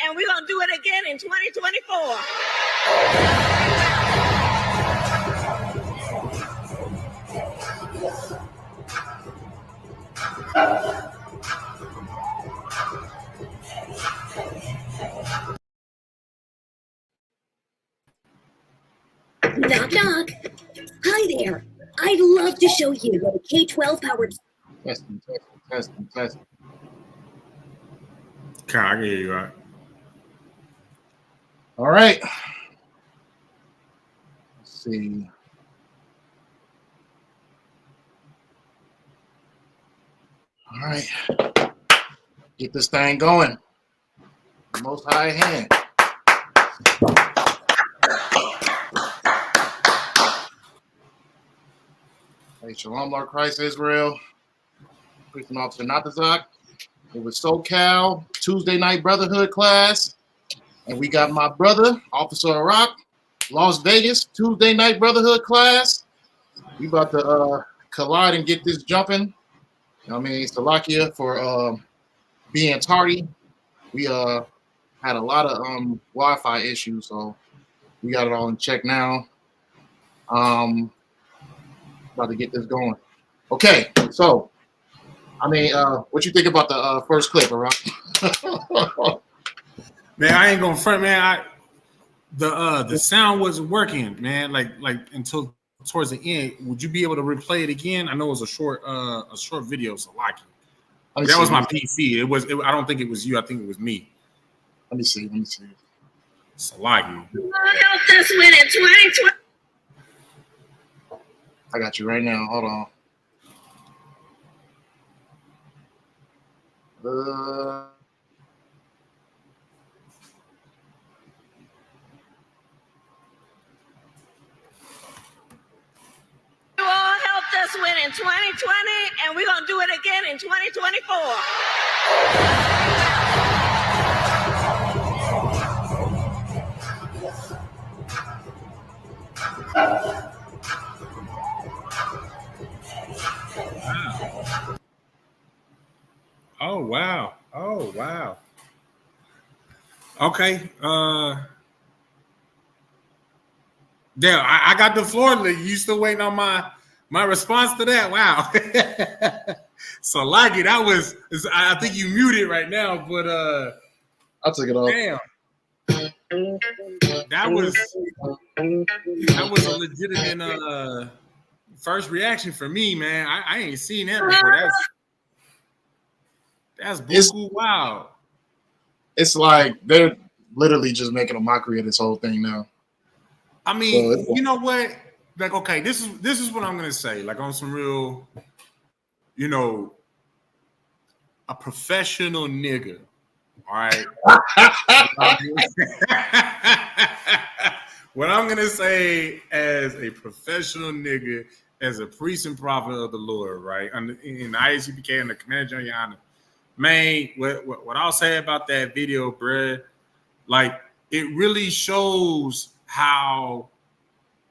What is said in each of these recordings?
and we're going to do it again in 2024. Knock, knock. Hi there. I'd love to show you what a K-12 powered... Testing. Okay, I get you right. All right. Let's see. All right. Get this thing going. The Most High hand. Hey, Shalom, Lord Christ, Israel. Preaching Officer Natazak. It was SoCal Tuesday night Brotherhood class. And we got my brother, Officer Iraq, Las Vegas Tuesday night Brotherhood class. We about to collide and get this jumping. You know what I mean? Salakia for being tardy. We had a lot of Wi-Fi issues, so we got it all in check now. About to get this going. Okay, so I mean, what you think about the first clip, Iraq? Man, I ain't gonna front, man. The sound wasn't working, man. Like until towards the end. Would you be able to replay it again? I know it was a short video, so like that was my PC. I don't think it was you. I think it was me. Let me see. Salagi. Help us win in 2020. I got you right now. Hold on. You all helped us win in 2020, and we're going to do it again in 2024. Wow. Oh wow. Okay. Damn, I got the floor. You still waiting on my response to that? Wow. So like it, I think you muted right now, but I took it off. Damn. That was a legitimate first reaction for me, man. I ain't seen that before. That's buku wow. It's like they're literally just making a mockery of this whole thing now. I mean, you know what? Like, okay, this is what I'm gonna say. Like on some real, a professional nigga. All right. What I'm gonna say as a professional nigga, as a priest and prophet of the Lord, right? In the Isupk and the Commander General, man, what I'll say about that video, bruh, like it really shows how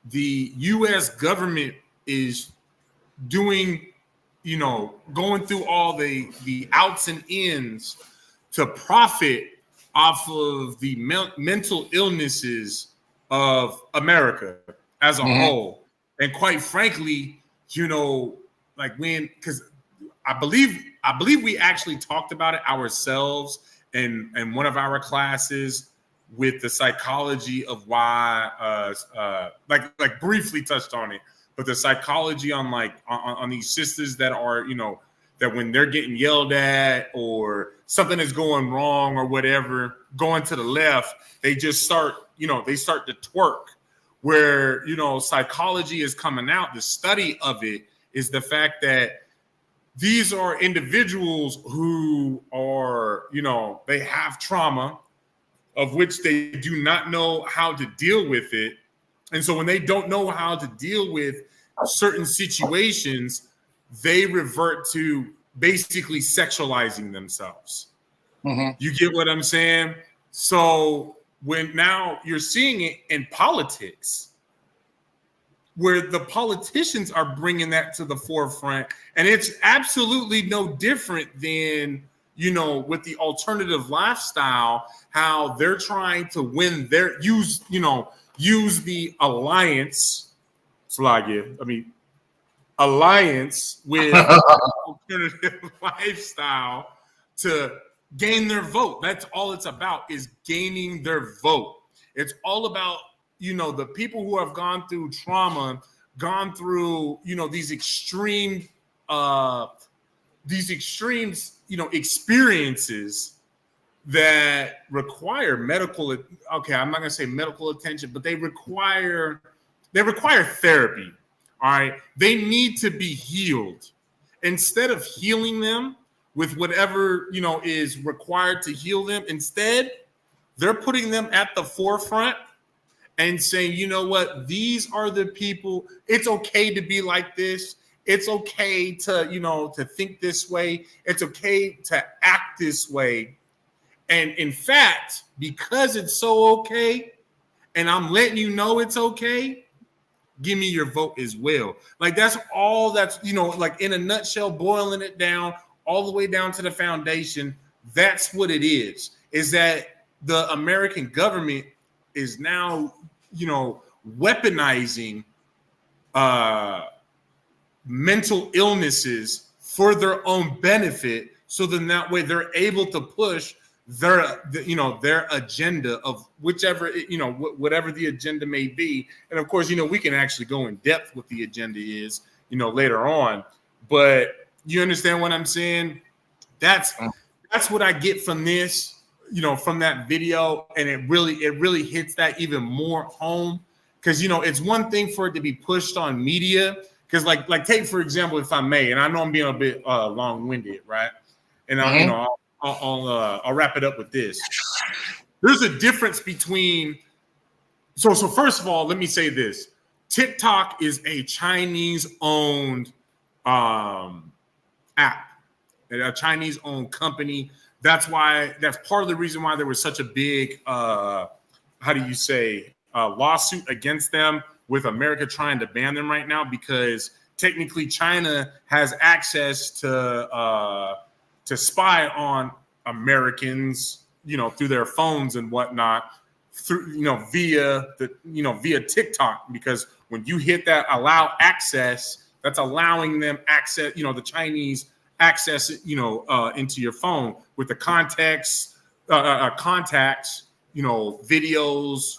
the U.S. government is doing, going through all the outs and ins to profit off of the mental illnesses of America as a whole. And quite frankly, because I believe we actually talked about it ourselves in one of our classes with the psychology of why, like briefly touched on it, but the psychology on on these sisters that are, that when they're getting yelled at or something is going wrong or whatever, going to the left, they just start, they start to twerk. Where, psychology is coming out, the study of it is the fact that these are individuals who are, they have trauma of which they do not know how to deal with it. And so when they don't know how to deal with certain situations, they revert to basically sexualizing themselves. You get what I'm saying? So when now you're seeing it in politics, where the politicians are bringing that to the forefront, and it's absolutely no different than with the alternative lifestyle, how they're trying to win use the alliance with alternative lifestyle to gain their vote. That's all it's about, is gaining their vote. It's all about, the people who have gone through trauma, gone through, these extremes, experiences that require medical. Okay, I'm not gonna say medical attention, but they require therapy. All right, they need to be healed. Instead of healing them with whatever is required to heal them, instead they're putting them at the forefront and saying, you know what, these are the people. It's okay to be like this. It's okay to, to think this way. It's okay to act this way. And in fact, because it's so okay, and I'm letting you know it's okay, give me your vote as well. Like, that's all that's, like, in a nutshell, boiling it down all the way down to the foundation. That's what it is that the American government is now, weaponizing mental illnesses for their own benefit. So then that way they're able to push their agenda of whichever, whatever the agenda may be. And of course, we can actually go in depth what the agenda is, later on. But you understand what I'm saying? That's what I get from this, from that video. And it really hits that even more home, because, it's one thing for it to be pushed on media. Because like take, for example, if I may, and I know I'm being a bit long-winded, right? And I'll wrap it up with this. There's a difference between, so first of all, let me say this. TikTok is a Chinese-owned app, a Chinese-owned company. That's part of the reason why there was such a big, lawsuit against them, with America trying to ban them right now, because technically China has access to spy on Americans, through their phones and whatnot, through, via TikTok, because when you hit that allow access, that's allowing them access, the Chinese access, into your phone with the contacts, videos,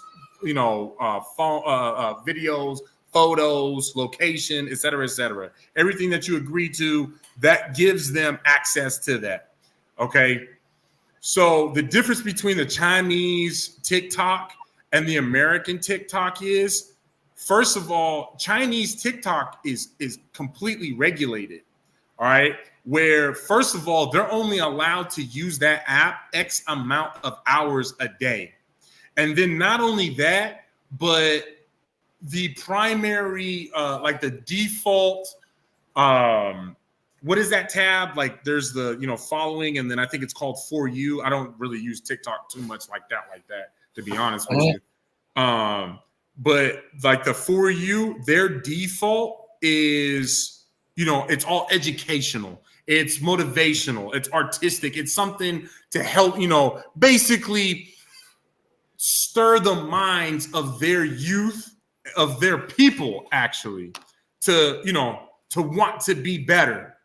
videos, photos, location, et cetera, et cetera. Everything that you agree to, that gives them access to that. Okay. So the difference between the Chinese TikTok and the American TikTok is, first of all, Chinese TikTok is completely regulated. All right. Where, first of all, they're only allowed to use that app X amount of hours a day. And then not only that, but the primary, like the default, what is that tab? Like, there's the, following, and then I think it's called For You. I don't really use TikTok too much like that, to be honest with you. But like the For You, their default is, it's all educational. It's motivational. It's artistic. It's something to help, basically stir the minds of their youth, of their people, actually, to want to be better.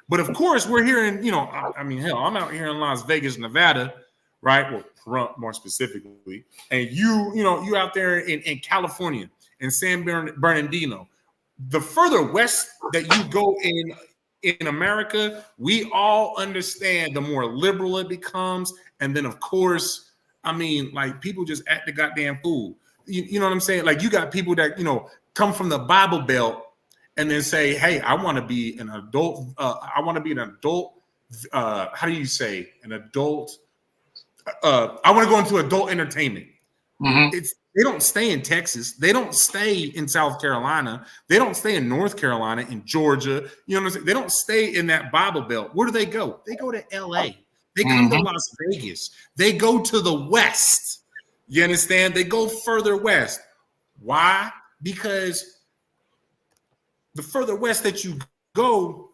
But of course, we're here in, hell, I'm out here in Las Vegas, Nevada, right? Well, more specifically, and you out there in California, in San Bernardino. The further west that you go in America, we all understand the more liberal it becomes. And then, of course, like, people just act the goddamn fool. You know what I'm saying? Like, you got people that, come from the Bible Belt and then say, hey, I want to be an adult. I want to be an adult. How do you say an adult? I want to go into adult entertainment. Mm-hmm. They don't stay in Texas. They don't stay in South Carolina. They don't stay in North Carolina, in Georgia. You know what I'm saying? They don't stay in that Bible Belt. Where do they go? They go to LA. They come to Las Vegas. They go to the West. You understand? They go further west. Why? Because the further west that you go,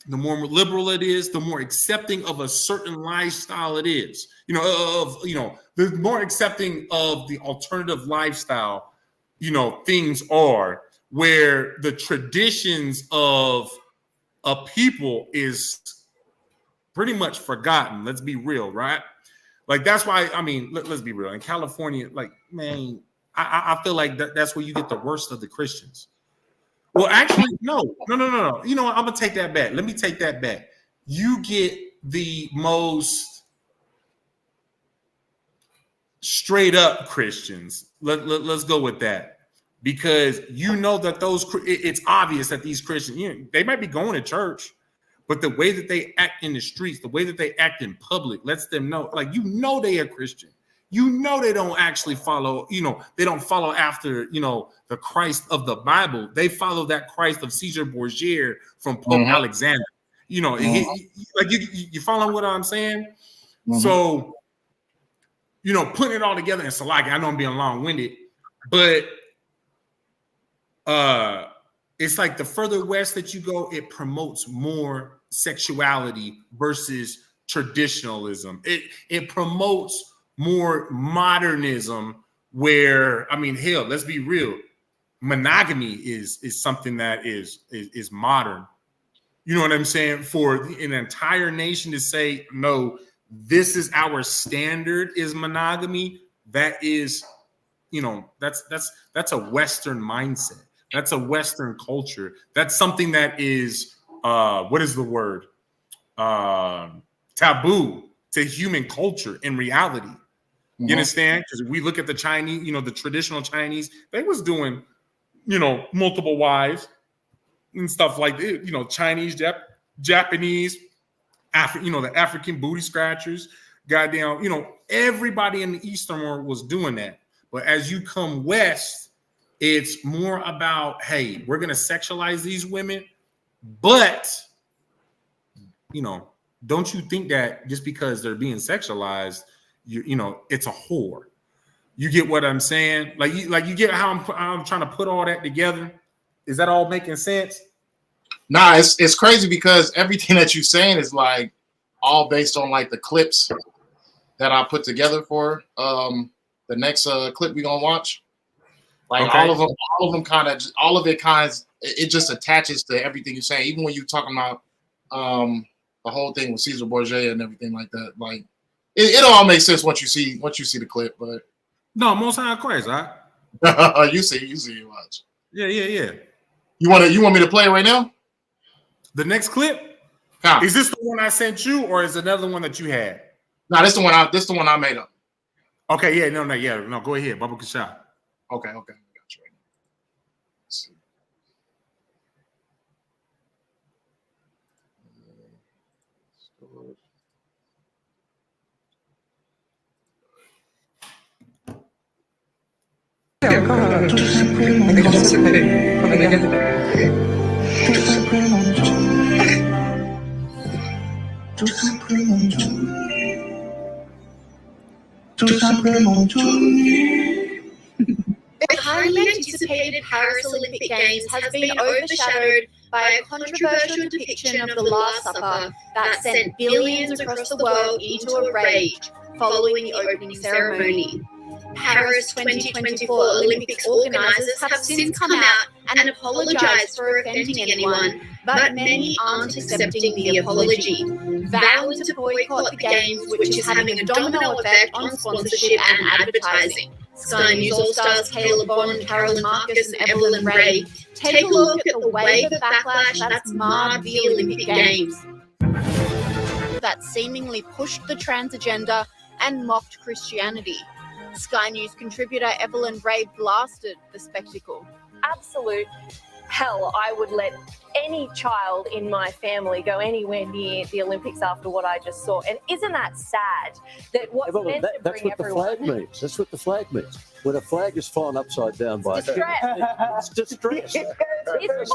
the more liberal it is, the more accepting of a certain lifestyle it is. The more accepting of the alternative lifestyle, things are, where the traditions of a people is pretty much forgotten. Let's be real, right? Like, that's why, let's be real. In California, like, man, I feel like that's where you get the worst of the Christians. Well, actually, no. You know what? I'm going to take that back. Let me take that back. You get the most straight up Christians. Let's go with that. Because that it's obvious that these Christians, they might be going to church, but the way that they act in the streets, the way that they act in public lets them know, like, they are Christian. They don't actually follow, they don't follow after, the Christ of the Bible. They follow that Christ of Caesar Borgia from Pope Alexander. You follow what I'm saying? Mm-hmm. So, putting it all together in Salaki, I know I'm being long-winded, but it's like the further west that you go, it promotes more sexuality versus traditionalism. It promotes more modernism, where, hell, let's be real. Monogamy is something that is modern. You know what I'm saying? For an entire nation to say, no, this is our standard, is monogamy. That is, that's a Western mindset. That's a Western culture. That's something that is, what is the word? Taboo to human culture in reality. You understand? Because we look at the Chinese, the traditional Chinese, they was doing, multiple wives and stuff like that. Chinese, Japanese, the African booty scratchers, goddamn, everybody in the Eastern world was doing that. But as you come west, it's more about, hey, we're going to sexualize these women, but, don't you think that just because they're being sexualized, it's a whore? You get what I'm saying? Like you get how I'm trying to put all that together? Is that all making sense? Nah, it's crazy because everything that you're saying is like all based on like the clips that I put together for the next clip we're gonna watch. Like all of them kind of, all of it kind of, it just attaches to everything you're saying. Even when you're talking about the whole thing with Caesar Borgia and everything like that, like it all makes sense once you see the clip. But no, Most High Christ, right? you watch. Yeah. You want me to play it right now? The next clip? Is this the one I sent you, or is it another one that you had? No, this the one I made up. Okay, yeah, no, go ahead, Baba Kasha. Okay, I got you right now. Let's see. Tout simplement The highly anticipated Paris Olympic Games has been overshadowed by a controversial depiction of the Last Supper that sent billions across the world into a rage following the opening ceremony. Paris 2024 Olympics organisers have since come out and apologised for offending anyone, but many aren't accepting the apology, vowing to boycott the Games, which is having a domino effect on sponsorship and advertising. Sky News All-Stars Caleb Bond, Carolyn Marcus and Evelyn Ray take a look at the wave of backlash that's marred the Olympic Games. That seemingly pushed the trans agenda and mocked Christianity. Sky News contributor Evelyn Ray blasted the spectacle. Absolute hell, I would let any child in my family go anywhere near the Olympics after what I just saw. And isn't that sad that what's meant to bring everyone... That's what the flag means. That's what the flag means. When a flag is fallen upside down by distress. It's distress.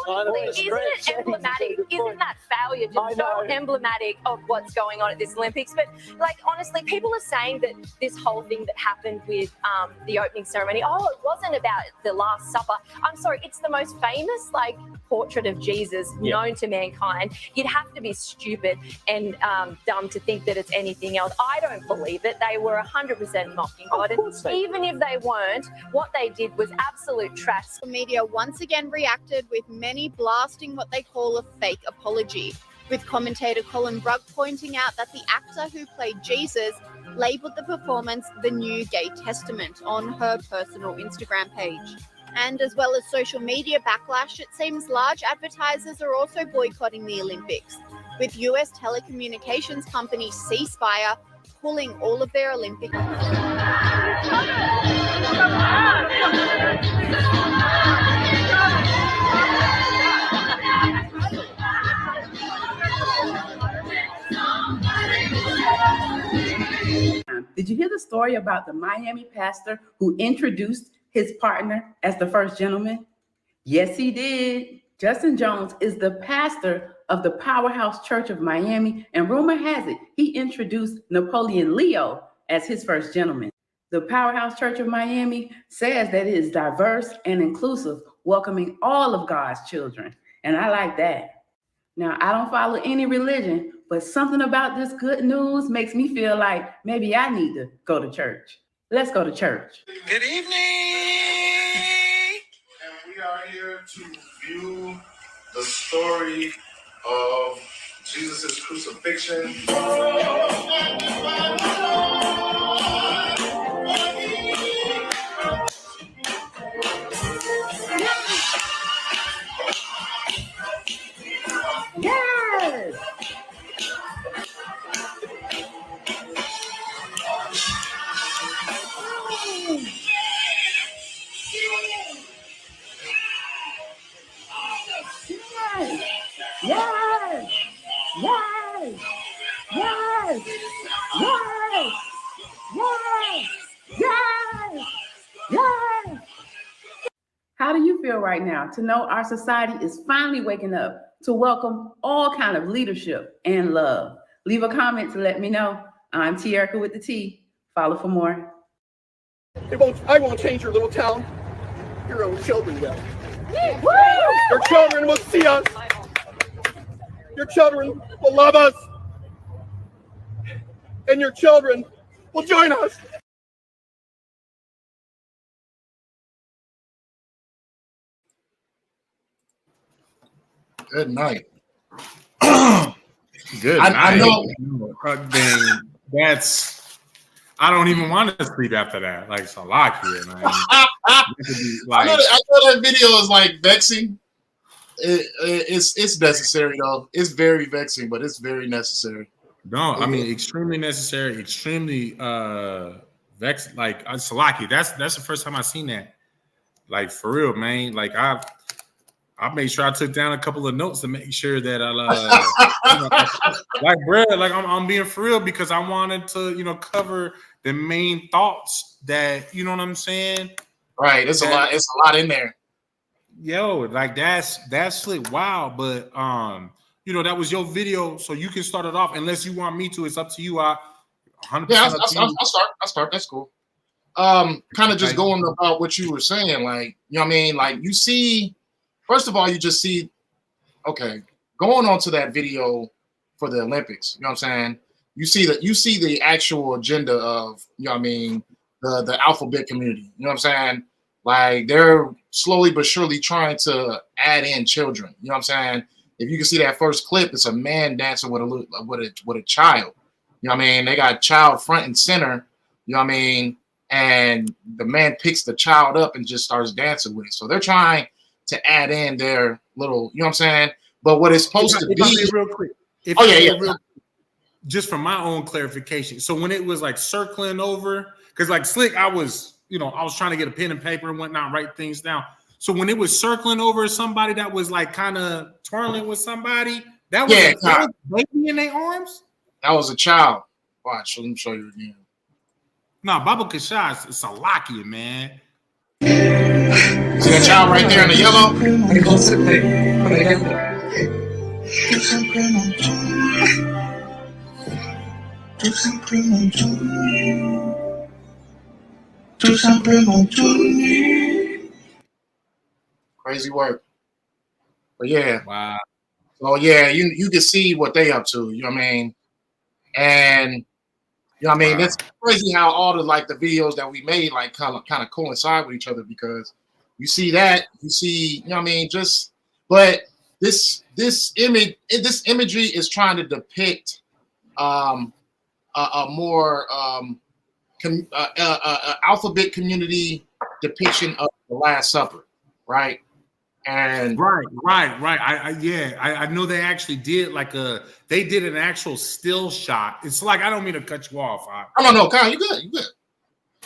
Honestly, isn't it emblematic? Isn't that failure just so emblematic of what's going on at this Olympics? But like honestly, people are saying that this whole thing that happened with the opening ceremony, it wasn't about the Last Supper. I'm sorry, it's the most famous portrait of Jesus known to mankind, you'd have to be stupid and dumb to think that it's anything else. I don't believe it. They were 100% mocking God. And even if they weren't, what they did was absolute trash. The media once again reacted, with many blasting what they call a fake apology, with commentator Colin Brugg pointing out that the actor who played Jesus labelled the performance the New Gay Testament on her personal Instagram page. And as well as social media backlash, it seems large advertisers are also boycotting the Olympics, with US telecommunications company C Spire pulling all of their Olympic. Did you hear the story about the Miami pastor who introduced his partner as the first gentleman? Yes, he did. Justin Jones is the pastor of the Powerhouse Church of Miami, and rumor has it he introduced Napoleon Leo as his first gentleman. The Powerhouse Church of Miami says that it is diverse and inclusive, welcoming all of God's children, and I like that. Now, I don't follow any religion, but something about this good news makes me feel like maybe I need to go to church. Let's go to church. Good evening. And we are here to view the story of Jesus' crucifixion. Yes! Yes! Yes! Yes! Yes! Yes! Yes! Yes! Yes! How do you feel right now to know our society is finally waking up to welcome all kind of leadership and love? Leave a comment to let me know. I'm Tierica with the T. Follow for more. I won't change your little town. Your own children will. Your children will see us. Your children will love us. And your children will join us. Good night. Good I night. know. Then that's, I don't even want to sleep after that. Like, so lucky, man. I know that video is like vexing. It's necessary though. It's very vexing, but it's very necessary. No, I mean extremely necessary, extremely vexed. Like Salaki, that's the first time I seen that. Like for real, man. Like I made sure I took down a couple of notes to make sure that like bro, like I'm being for real because I wanted to, cover the main thoughts that, you know what I'm saying? Right. It's a lot in there. Yo, like that's slick. Wow. But that was your video, so you can start it off unless you want me to. It's up to you. 100%. Yeah, I'll start. That's cool. Kind of just going about what you were saying, like, you know what I mean? Like you see, first of all, you just see, okay, going on to that video for the Olympics, you know what I'm saying? You see the actual agenda of, you know what I mean, the alphabet community, you know what I'm saying? Like they're slowly but surely trying to add in children, you know what I'm saying? If you can see that first clip, it's a man dancing with a child. You know what I mean? They got child front and center, you know what I mean? And the man picks the child up and just starts dancing with it. So they're trying to add in their little, you know what I'm saying? But what it's supposed to be real quick. Just for my own clarification. So when it was like circling over, because like Slick, I was trying to get a pen and paper and whatnot, write things down. So when it was circling over somebody that was like kind of twirling with somebody, that was a baby in their arms? That was a child. Watch, let me show you again. No, Baba Kashash is Salakia, man. See that child right there in the yellow? Crazy work. But yeah. Wow. So yeah, you can see what they up to. You know what I mean? And you know what I mean? Wow. It's crazy how all the like the videos that we made like kind of coincide with each other because you see that, you see, you know what I mean? But this imagery is trying to depict a more alphabet community depiction of the Last Supper, right? And right. I know they actually did they did an actual still shot. It's like, I don't mean to cut you off. No, Kyle, you good.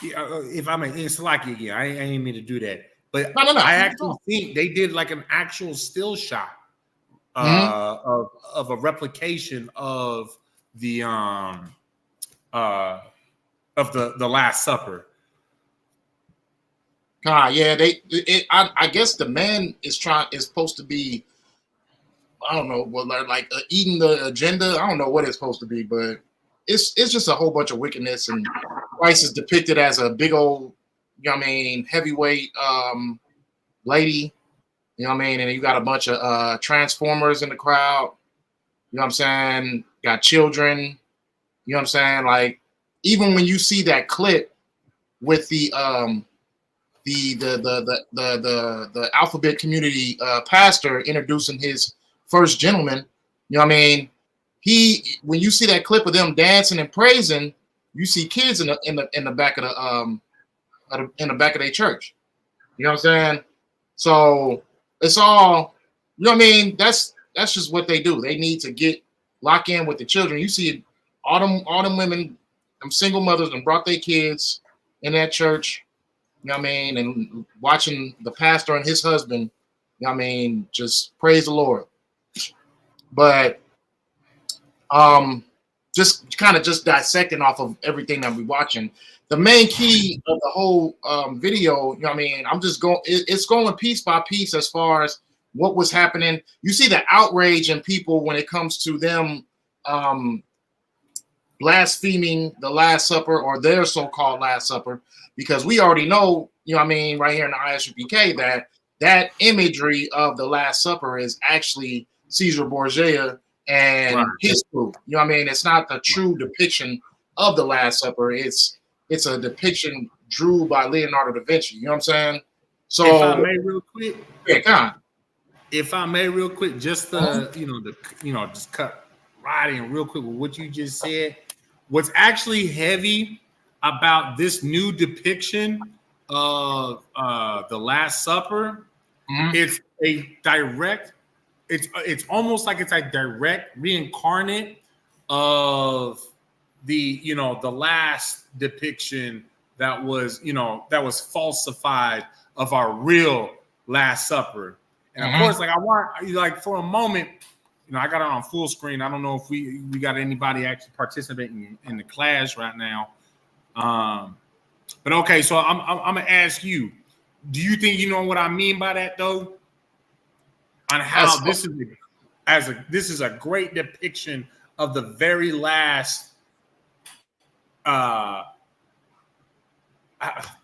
Yeah, if I may, it's like again, I ain't mean to do that, but No. I actually think they did like an actual still shot of a replication of the Last Supper. Yeah, I guess the man is supposed to be, I don't know, like eating the agenda. I don't know what it's supposed to be, but it's just a whole bunch of wickedness, and Christ is depicted as a big old, you know what I mean, heavyweight lady, you know what I mean, and you got a bunch of Transformers in the crowd, you know what I'm saying? Got children, you know what I'm saying? Like, even when you see that clip with the alphabet community pastor introducing his first gentleman, you know what I mean? When you see that clip of them dancing and praising, you see kids in the back of their church. You know what I'm saying? So it's all, you know what I mean? That's just what they do. They need to lock in with the children. You see all them women, them single mothers, and brought their kids in that church. You know what I mean? And watching the pastor and his husband, you know what I mean, just praise the Lord. But just kind of dissecting off of everything that we're watching. The main key of the whole video, you know what I mean, it's going piece by piece as far as what was happening. You see the outrage in people when it comes to them blaspheming the Last Supper or their so-called Last Supper, because we already know, you know what I mean, right here in the Isupk, that imagery of the Last Supper is actually Caesar Borgia and his group. You know what I mean? It's not the true depiction of the Last Supper. It's a depiction drew by Leonardo da Vinci. You know what I'm saying? So if I may real quick. Yeah, come on. If I may real quick, just just cut right in real quick with what you just said. What's actually heavy about this new depiction of the Last Supper, it's almost like it's a direct reincarnate of the last depiction that was falsified of our real Last Supper. And of course, I want for a moment, I got it on full screen. I don't know if we got anybody actually participating in the class right now. But okay, so I'm gonna ask you, do you think you know what I mean by that though? On how this is a great depiction of the very last what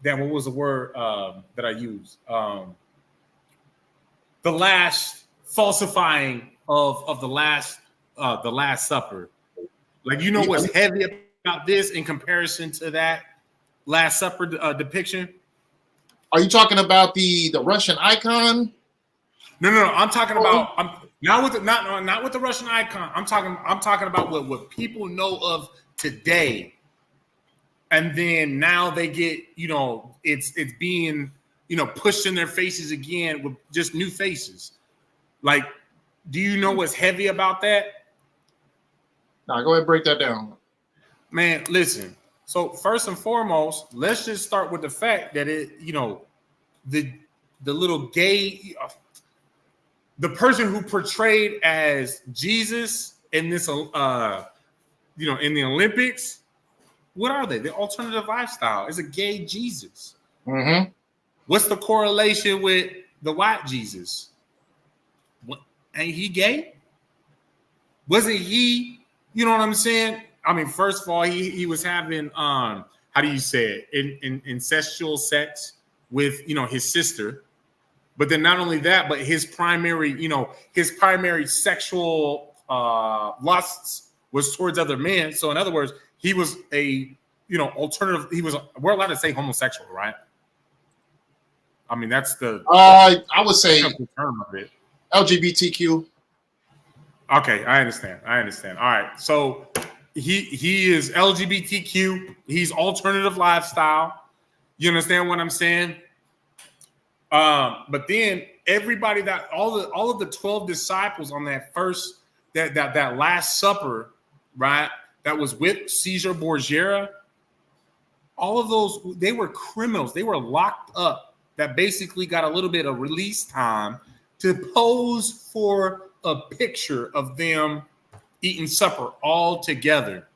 was the word that I used? The last falsifying of the Last Supper. What's heavy about this in comparison to that Last Supper depiction? Are you talking about the Russian icon? No. I'm talking about not with the Russian icon. I'm talking about what people know of today, and then now they get it's being pushed in their faces again with just new faces. Like, do you know what's heavy about that? Nah, go ahead and break that down. Man, listen. So first and foremost, let's just start with the fact that the little gay, the person who portrayed as Jesus in this, in the Olympics, what are they? The alternative lifestyle. It's a gay Jesus. Mm-hmm. What's the correlation with the white Jesus? Ain't he gay? Wasn't he? You know what I'm saying? I mean, first of all, he was having how do you say it? Incestual sex with his sister. But then not only that, but his primary sexual lusts was towards other men. So in other words, he was a alternative. We're allowed to say homosexual, right? I mean, that's the I would say term of it. LGBTQ. Okay, I understand. All right, so he is LGBTQ. He's alternative lifestyle. You understand what I'm saying? But then everybody that all of the 12 disciples on that first that Last Supper, right? That was with Caesar Borgia. All of those, they were criminals. They were locked up. That basically got a little bit of release time to pose for a picture of them eating supper all together.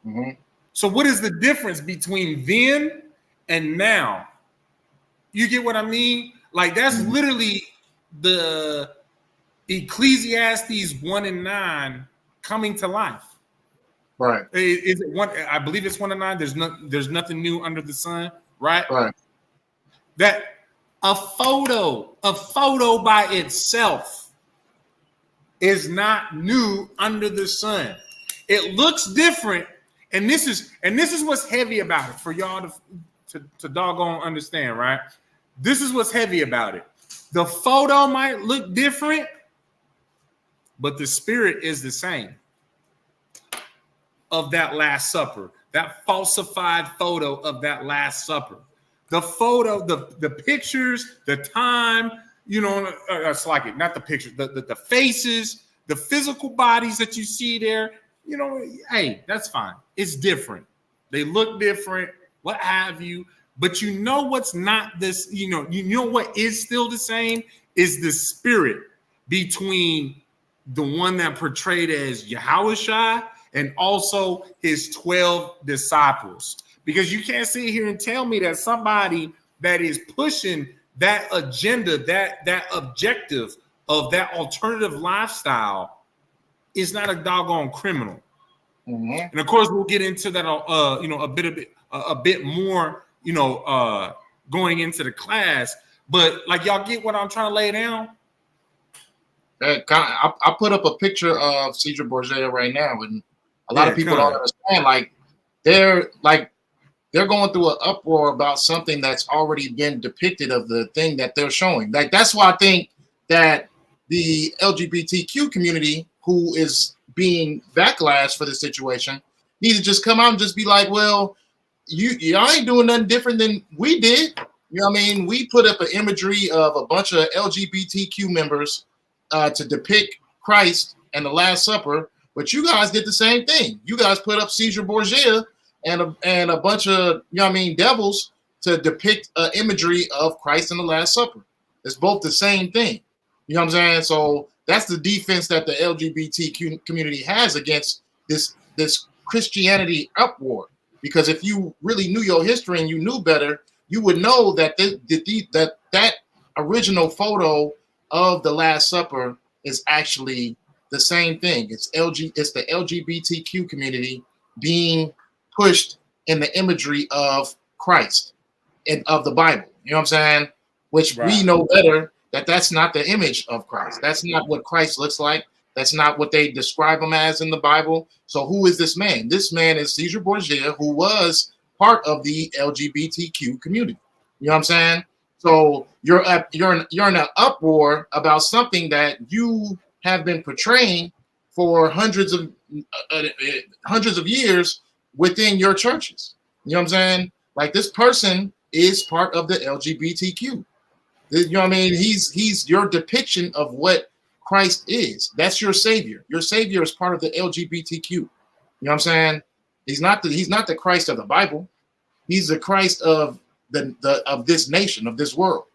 Mm-hmm. So what is the difference between then and now? You get what I mean? Like that's literally the Ecclesiastes 1:9 coming to life. Right. Is it one? I believe it's 1:9. There's nothing new under the sun, right? Right. That a photo by itself is not new under the sun. It looks different, and this is what's heavy about it for y'all to doggone understand, right? This is what's heavy about it. The photo might look different, but the spirit is the same of that Last Supper, that falsified photo of that Last Supper. The photo, the pictures, the time, it's like it, not the pictures, the faces, the physical bodies that you see there, hey, that's fine. It's different. They look different, what have you. But what's not this, what is still the same is the spirit between the one that portrayed as Yahushua and also his 12 disciples. Because you can't sit here and tell me that somebody that is pushing that agenda, that objective of that alternative lifestyle is not a doggone criminal. Mm-hmm. And of course, we'll get into that, a bit more, going into the class. But like, y'all get what I'm trying to lay down? I put up a picture of Caesar Borgia right now, and a lot of people don't understand. Like, they're going through an uproar about something that's already been depicted of the thing that they're showing. Like, that's why I think that the LGBTQ community, who is being backlash for the situation, need to just come out and just be like, well, y'all ain't doing nothing different than we did. You know what I mean? We put up an imagery of a bunch of LGBTQ members to depict Christ and the Last Supper, but you guys did the same thing. You guys put up Caesar Borgia and a bunch of, devils to depict imagery of Christ and the Last Supper. It's both the same thing. You know what I'm saying? So that's the defense that the LGBTQ community has against this Christianity uproar. Because if you really knew your history and you knew better, you would know that that original photo of the Last Supper is actually the same thing. It's the LGBTQ community being pushed in the imagery of Christ and of the Bible. You know what I'm saying? Which we know better that that's not the image of Christ. That's not what Christ looks like. That's not what they describe him as in the Bible. So who is this man? This man is Caesar Borgia, who was part of the LGBTQ community. You know what I'm saying? So you're in an uproar about something that you have been portraying for hundreds of years within your churches. You know what I'm saying? Like, this person is part of the LGBTQ. You know what I mean? He's your depiction of what Christ is. That's your savior. Your savior is part of the LGBTQ. You know what I'm saying? He's not the Christ of the Bible. He's the Christ of of this nation, of this world.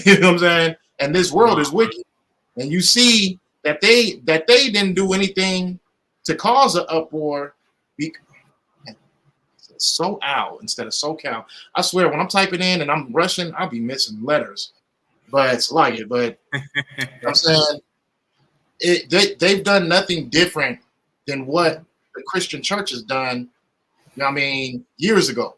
You know what I'm saying? And this world is wicked. And you see that they didn't do anything to cause an uproar. So ow instead of so cow. I swear, when I'm typing in and I'm rushing, I'll be missing letters. But it's like it. But I'm saying they've done nothing different than what the Christian church has done, you know what I mean, years ago,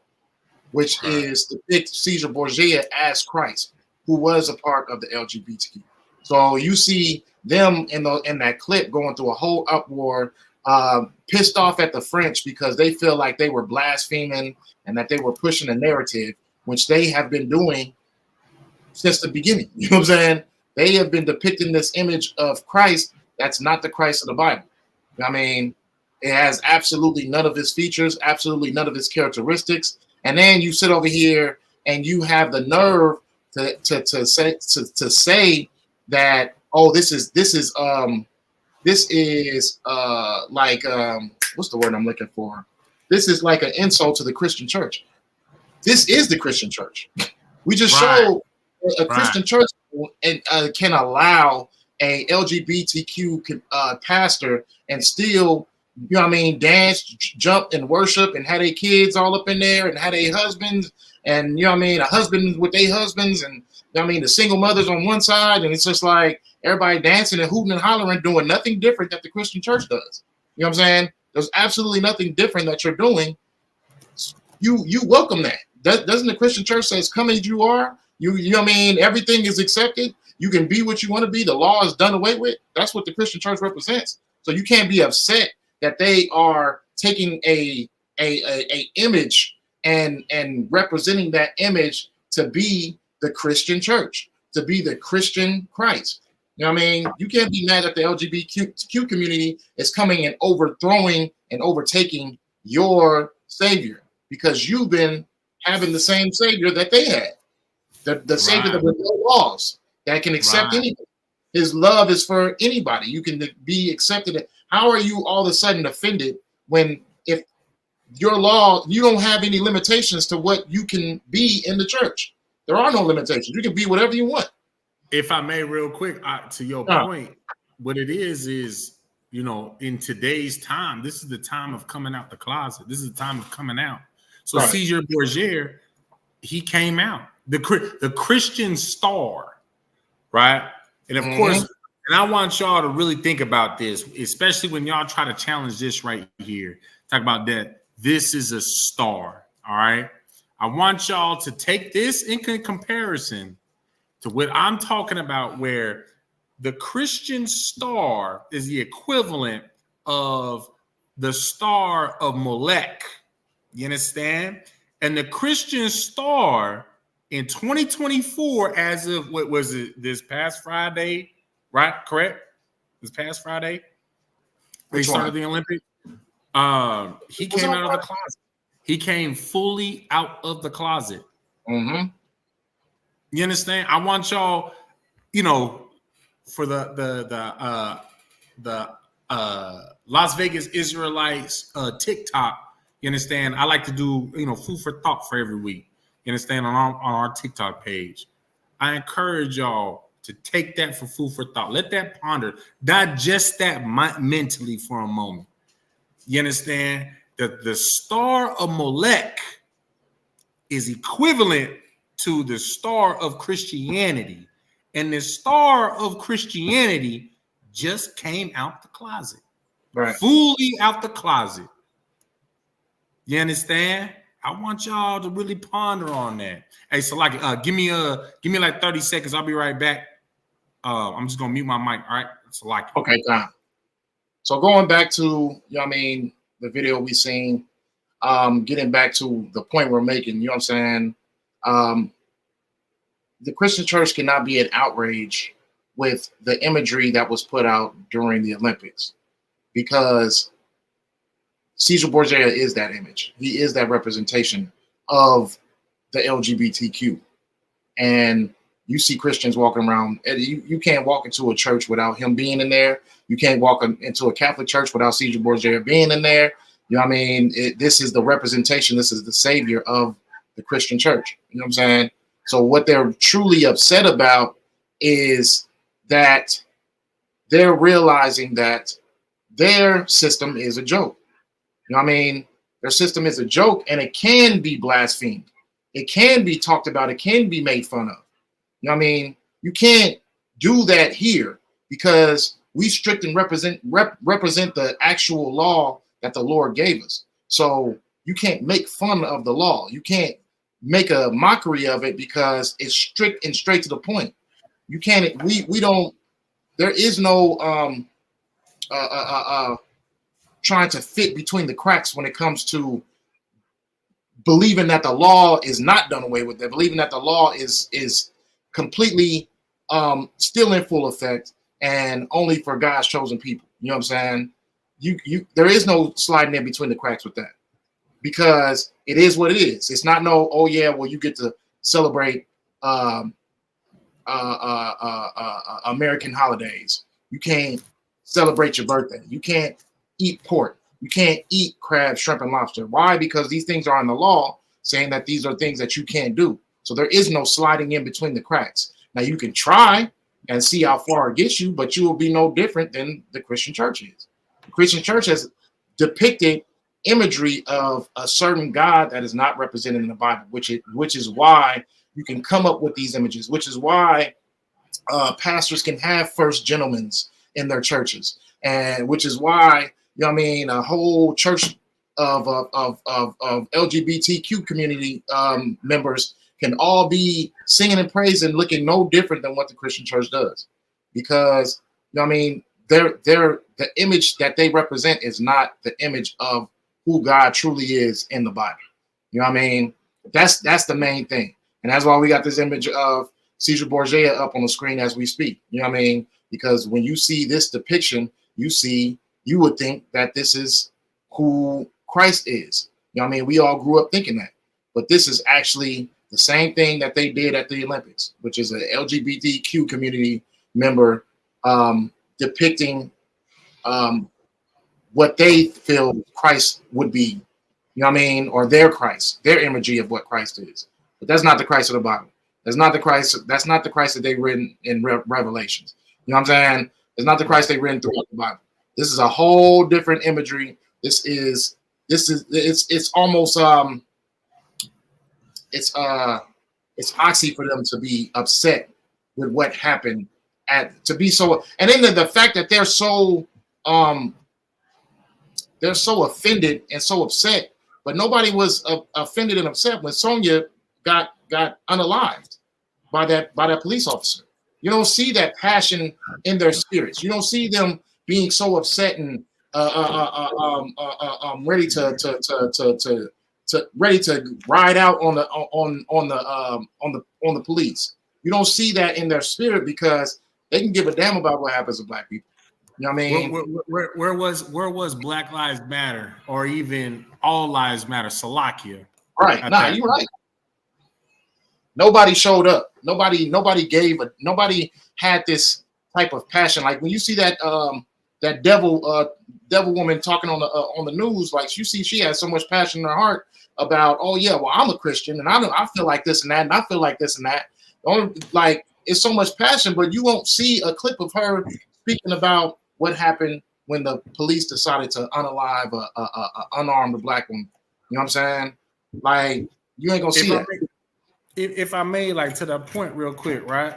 which is to depict Caesar Borgia as Christ. who was a part of the LGBTQ. So you see them in that clip going through a whole uproar, pissed off at the French because they feel like they were blaspheming and that they were pushing a narrative, which they have been doing since the beginning. You know what I'm saying? They have been depicting this image of Christ that's not the Christ of the Bible. I mean, it has absolutely none of his features, absolutely none of his characteristics. And then you sit over here and you have the nerve to say that, oh, this is like what's the word I'm looking for? This is like an insult to the Christian church. This is the Christian church. We just showed a Christian church can allow a LGBTQ pastor and still, you know what I mean, dance, jump, and worship, and have their kids all up in there, and have their husbands, and you know what I mean, a husband with their husbands, and you know what I mean, the single mothers on one side, and it's just like everybody dancing and hooting and hollering, doing nothing different that the Christian church does. You know what I'm saying? There's absolutely nothing different that you're doing. You welcome that. Doesn't the Christian church says, come as you are? You know what I mean? Everything is accepted. You can be what you want to be. The law is done away with. That's what the Christian church represents. So you can't be upset that they are taking a image and representing that image to be the Christian church, to be the Christian Christ. You know what I mean? You can't be mad that the LGBTQ community is coming and overthrowing and overtaking your savior, because you've been having the same savior that they had. The savior that with no laws, that can accept anything. His love is for anybody. You can be accepted. How are you all of a sudden offended when, if your law, you don't have any limitations to what you can be in the church? There are no limitations. You can be whatever you want. If I may, real quick, to your point, what it is, you know, in today's time, this is the time of coming out the closet. This is the time of coming out. So Caesar Borgia, he came out. The Christian star, right? And of course, and I want y'all to really think about this, especially when y'all try to challenge this right here. Talk about that. This is a star, all right? I want y'all to take this in comparison to what I'm talking about, where the Christian star is the equivalent of the star of Molech. You understand? And the Christian star in 2024, as of what was it, this past Friday, right? Correct? This past Friday, they started the Olympics. He came out of the closet. He came fully out of the closet. You understand? I want y'all, you know, for the Las Vegas Israelites TikTok. You understand? I like to do, you know, food for thought for every week. You understand? On our TikTok page. I encourage y'all to take that for food for thought. Let that ponder. Digest that mentally for a moment. You understand? The star of Molech is equivalent to the star of Christianity. And the star of Christianity just came out the closet. Right. Fully out the closet. You understand? I want y'all to really ponder on that. Hey, so like, give me like 30 seconds. I'll be right back. I'm just gonna mute my mic. All right. So like, okay, time. So going back to, you know what I mean, the video we seen, getting back to the point we're making, you know what I'm saying? The Christian church cannot be an outrage with the imagery that was put out during the Olympics, because Caesar Borgia is that image. He is that representation of the LGBTQ. And you see Christians walking around. You can't walk into a church without him being in there. You can't walk into a Catholic church without Caesar Borgia being in there. You know what I mean? This is the representation. This is the savior of the Christian church. You know what I'm saying? So what they're truly upset about is that they're realizing that their system is a joke. You know what I mean? Their system is a joke, and it can be blasphemed. It can be talked about. It can be made fun of. You know what I mean? You can't do that here, because we strict and represent the actual law that the Lord gave us. So you can't make fun of the law. You can't make a mockery of it because it's strict and straight to the point. You can't. We don't. There is no trying to fit between the cracks when it comes to believing that the law is not done away with, that believing that the law is completely still in full effect and only for God's chosen people. You know what I'm saying? There is no sliding in between the cracks with that, because it is what it is. It's not no, oh yeah, well you get to celebrate American holidays. You can't celebrate your birthday. You can't eat pork. You can't eat crab, shrimp, and lobster. Why? Because these things are in the law saying that these are things that you can't do. So there is no sliding in between the cracks. Now you can try and see how far it gets you, but you will be no different than the Christian church is. The Christian church has depicted imagery of a certain God that is not represented in the Bible, which is why you can come up with these images, which is why pastors can have first gentlemen in their churches, and which is why, you know what I mean, a whole church of LGBTQ community members can all be singing and praising, looking no different than what the Christian church does, because, you know what I mean, the image that they represent is not the image of who God truly is in the Bible. You know what I mean? That's the main thing, and that's why we got this image of Caesar Borgia up on the screen as we speak. You know what I mean? Because when you see this depiction, you would think that this is who Christ is. You know what I mean? We all grew up thinking that. But this is actually the same thing that they did at the Olympics, which is an LGBTQ community member depicting what they feel Christ would be. You know what I mean? Or their Christ, their imagery of what Christ is. But that's not the Christ of the Bible. That's not the Christ that they've written in Revelations. You know what I'm saying? It's not the Christ they've written throughout the Bible. This is a whole different imagery. It's almost it's oxy for them to be upset with what happened, and then the fact that they're so offended and so upset, but nobody was offended and upset when Sonia got unalived by that police officer. You don't see that passion in their spirits. You don't see them being so upset and ready to ride out on the police. You don't see that in their spirit, because they can give a damn about what happens to black people. You know what I mean? Where was Black Lives Matter, or even All Lives Matter, Salakia? Right. Nah, you're right. Nobody showed up. Nobody had this type of passion. Like when you see that that devil woman talking on the news, like you see she has so much passion in her heart about, oh yeah, well I'm a Christian and I feel like this and that, and I feel like this and that. Like it's so much passion, but you won't see a clip of her speaking about what happened when the police decided to unalive a unarmed black woman. You know what I'm saying? Like you ain't gonna see that. If I may, like to the point real quick, right?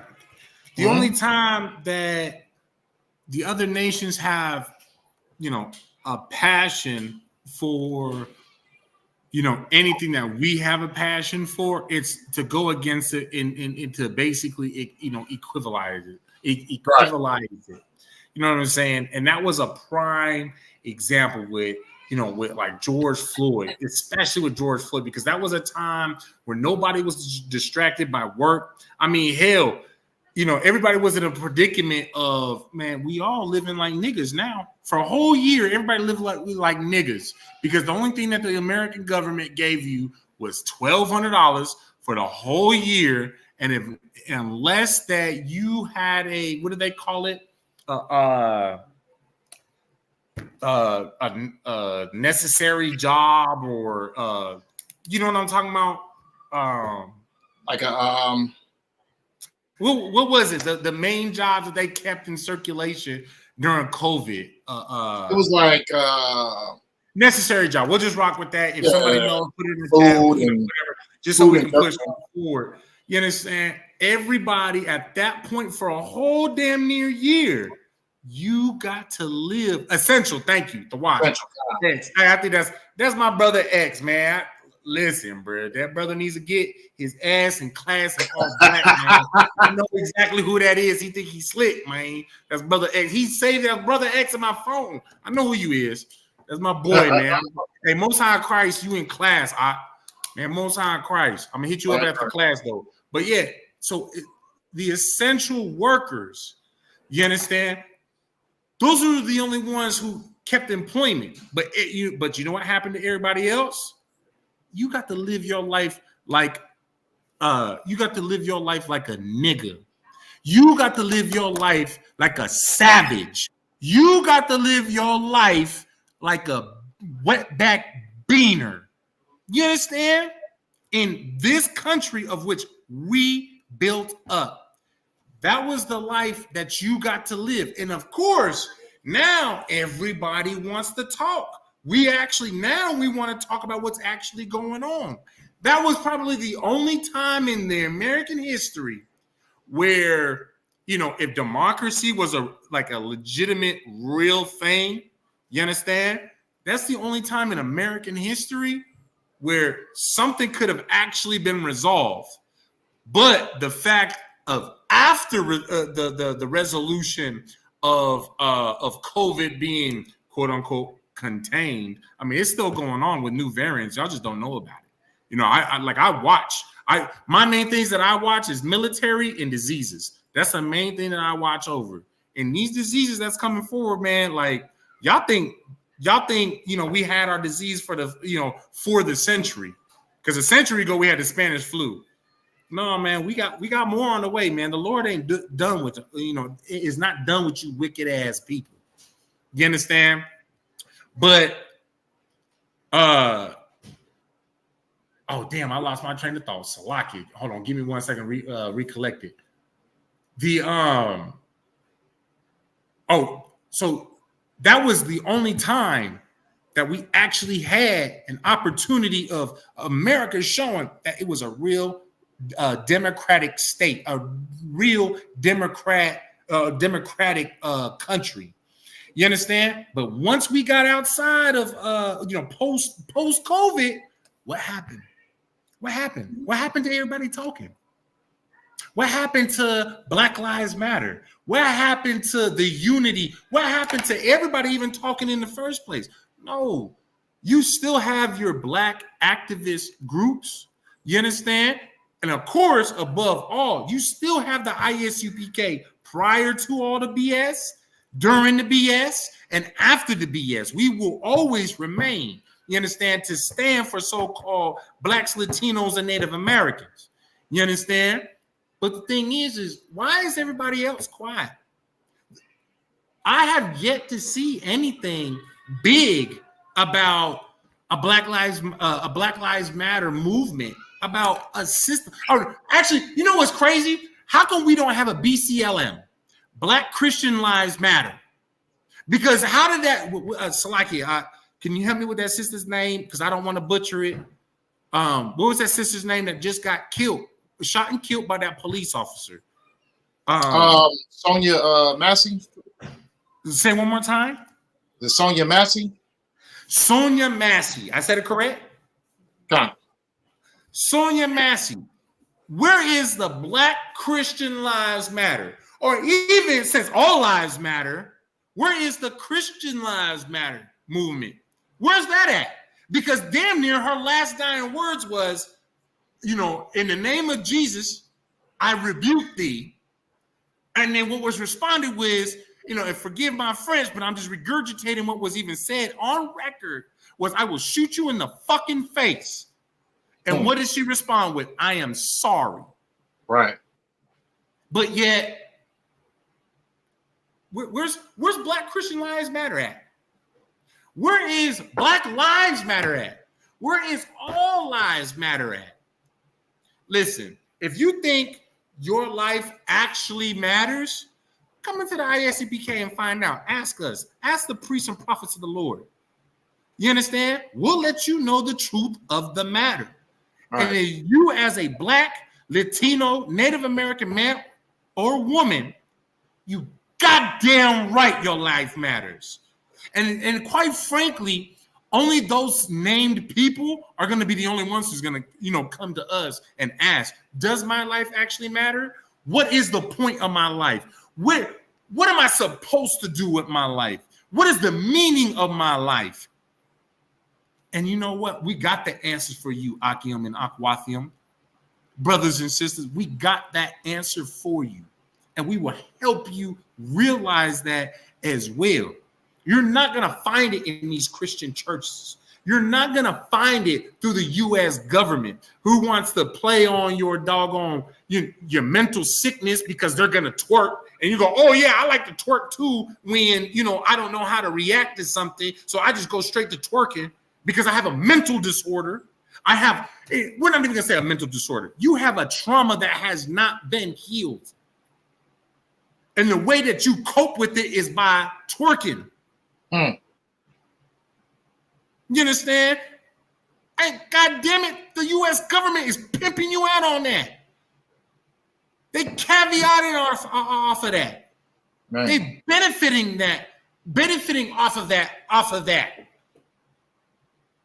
The only time that the other nations have, you know, a passion for, you know, anything that we have a passion for, it's to go against it and to basically, you know, equivalize it. You know what I'm saying? And that was a prime example with like George Floyd, especially with George Floyd, because that was a time where nobody was distracted by work. I mean, hell, you know, everybody was in a predicament of, man, we all living like niggas now. For a whole year, everybody lived like niggas, because the only thing that the American government gave you was $1,200 for the whole year. And unless that you had a, what do they call it? A necessary job, or you know what I'm talking about? Like a what was it? The main jobs that they kept in circulation during COVID. It was like necessary job. We'll just rock with that. If somebody knows, put it in the chat, whatever, just so we can push forward. You understand? Everybody at that point for a whole damn near year, you got to live essential. Thank you. The watch. Thanks. I think that's my brother X, man. Listen, bro, that brother needs to get his ass in class and all black, man. I know exactly who that is. He think he's slick, man. That's Brother X. He saved that Brother X in my phone. I know who you is. That's my boy, man. Hey, Most High Christ, you in class. Man, Most High Christ. I'm gonna hit you up after class though. But yeah, so the essential workers, you understand? Those are the only ones who kept employment. But you know what happened to everybody else? You got to live your life like a nigga. You got to live your life like a savage. You got to live your life like a wetback beaner. You understand? In this country of which we built up, that was the life that you got to live. And of course, now everybody wants to talk. We want to talk about what's actually going on. That was probably the only time in the American history where, if democracy was a legitimate, real thing, you understand? That's the only time in American history where something could have actually been resolved. But the fact of after the resolution of COVID being quote unquote contained, I mean, it's still going on with new variants. Y'all just don't know about it. My main things that I watch is military and diseases. That's the main thing that I watch over. And these diseases that's coming forward, man, like y'all think, we had our disease for the century. Because a century ago we had the Spanish flu. No, man, we got more on the way, man. The Lord ain't done with is not done with you wicked ass people. You understand? But oh damn, I lost my train of thought. Salaki. Hold on, give me 1 second, recollect it. So that was the only time that we actually had an opportunity of America showing that it was a real democratic state, a real democratic country. You understand? But once we got outside of post COVID, what happened? What happened? What happened to everybody talking? What happened to Black Lives Matter? What happened to the unity? What happened to everybody even talking in the first place? No, you still have your Black activist groups. You understand? And of course, above all, you still have the Isupk prior to all the BS, during the BS, and after the BS. We will always remain, you understand, to stand for so-called Blacks, Latinos, and Native Americans. You understand? But the thing is why is everybody else quiet? I have yet to see anything big about a Black Lives Matter movement, about a system. Or actually, you know what's crazy? How come we don't have a BCLM, Black Christian Lives Matter? Because how did that, Salaki, can you help me with that sister's name? Because I don't want to butcher it. What was that sister's name that just got killed, shot and killed by that police officer? Sonia Massey. Say one more time. The Sonia Massey. Sonia Massey. I said it correct? Come on. Sonia Massey. Where is the Black Christian Lives Matter? Or even since all lives matter, where is the Christian Lives Matter movement? Where's that at? Because damn near her last dying words was, in the name of Jesus, I rebuke thee. And then what was responded with, and forgive my French, but I'm just regurgitating what was even said on record, was I will shoot you in the fucking face. And what did she respond with? I am sorry. Right. But yet, where's Black Christian Lives Matter at? Where is Black Lives Matter at? Where is all lives matter at? Listen, if you think your life actually matters, come into the Isupk and find out. Ask us. Ask the priests and prophets of the Lord. You understand? We'll let you know the truth of the matter. Right. And if you as a Black, Latino, Native American man or woman, you goddamn right your life matters. And quite frankly, only those named people are going to be the only ones who's going to, come to us and ask, does my life actually matter? What is the point of my life? What am I supposed to do with my life? What is the meaning of my life? And you know what? We got the answers for you, Akim and Akwathium. Brothers and sisters, we got that answer for you. And we will help you realize that as well. You're not going to find it in these Christian churches. You're not going to find it through the U.S. government who wants to play on your doggone, your mental sickness because they're going to twerk. And you go, oh, yeah, I like to twerk too when, I don't know how to react to something. So I just go straight to twerking because I have a mental disorder. We're not even going to say a mental disorder. You have a trauma that has not been healed. And the way that you cope with it is by twerking. You understand? And God damn it, the U.S. government is pimping you out on that. They caveated off of that. Right. They benefiting off of that.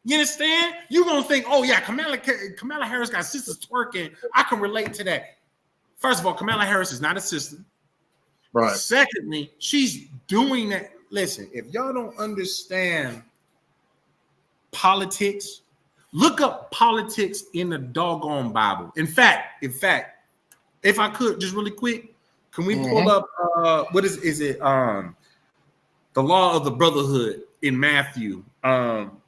You understand? You're gonna think, oh yeah, Kamala Harris got sisters twerking. I can relate to that. First of all, Kamala Harris is not a sister. Right. Secondly, she's doing that. Listen, if y'all don't understand politics, look up politics in the doggone Bible. In fact, if I could just really quick, can we pull up what is it? The law of the brotherhood in Matthew,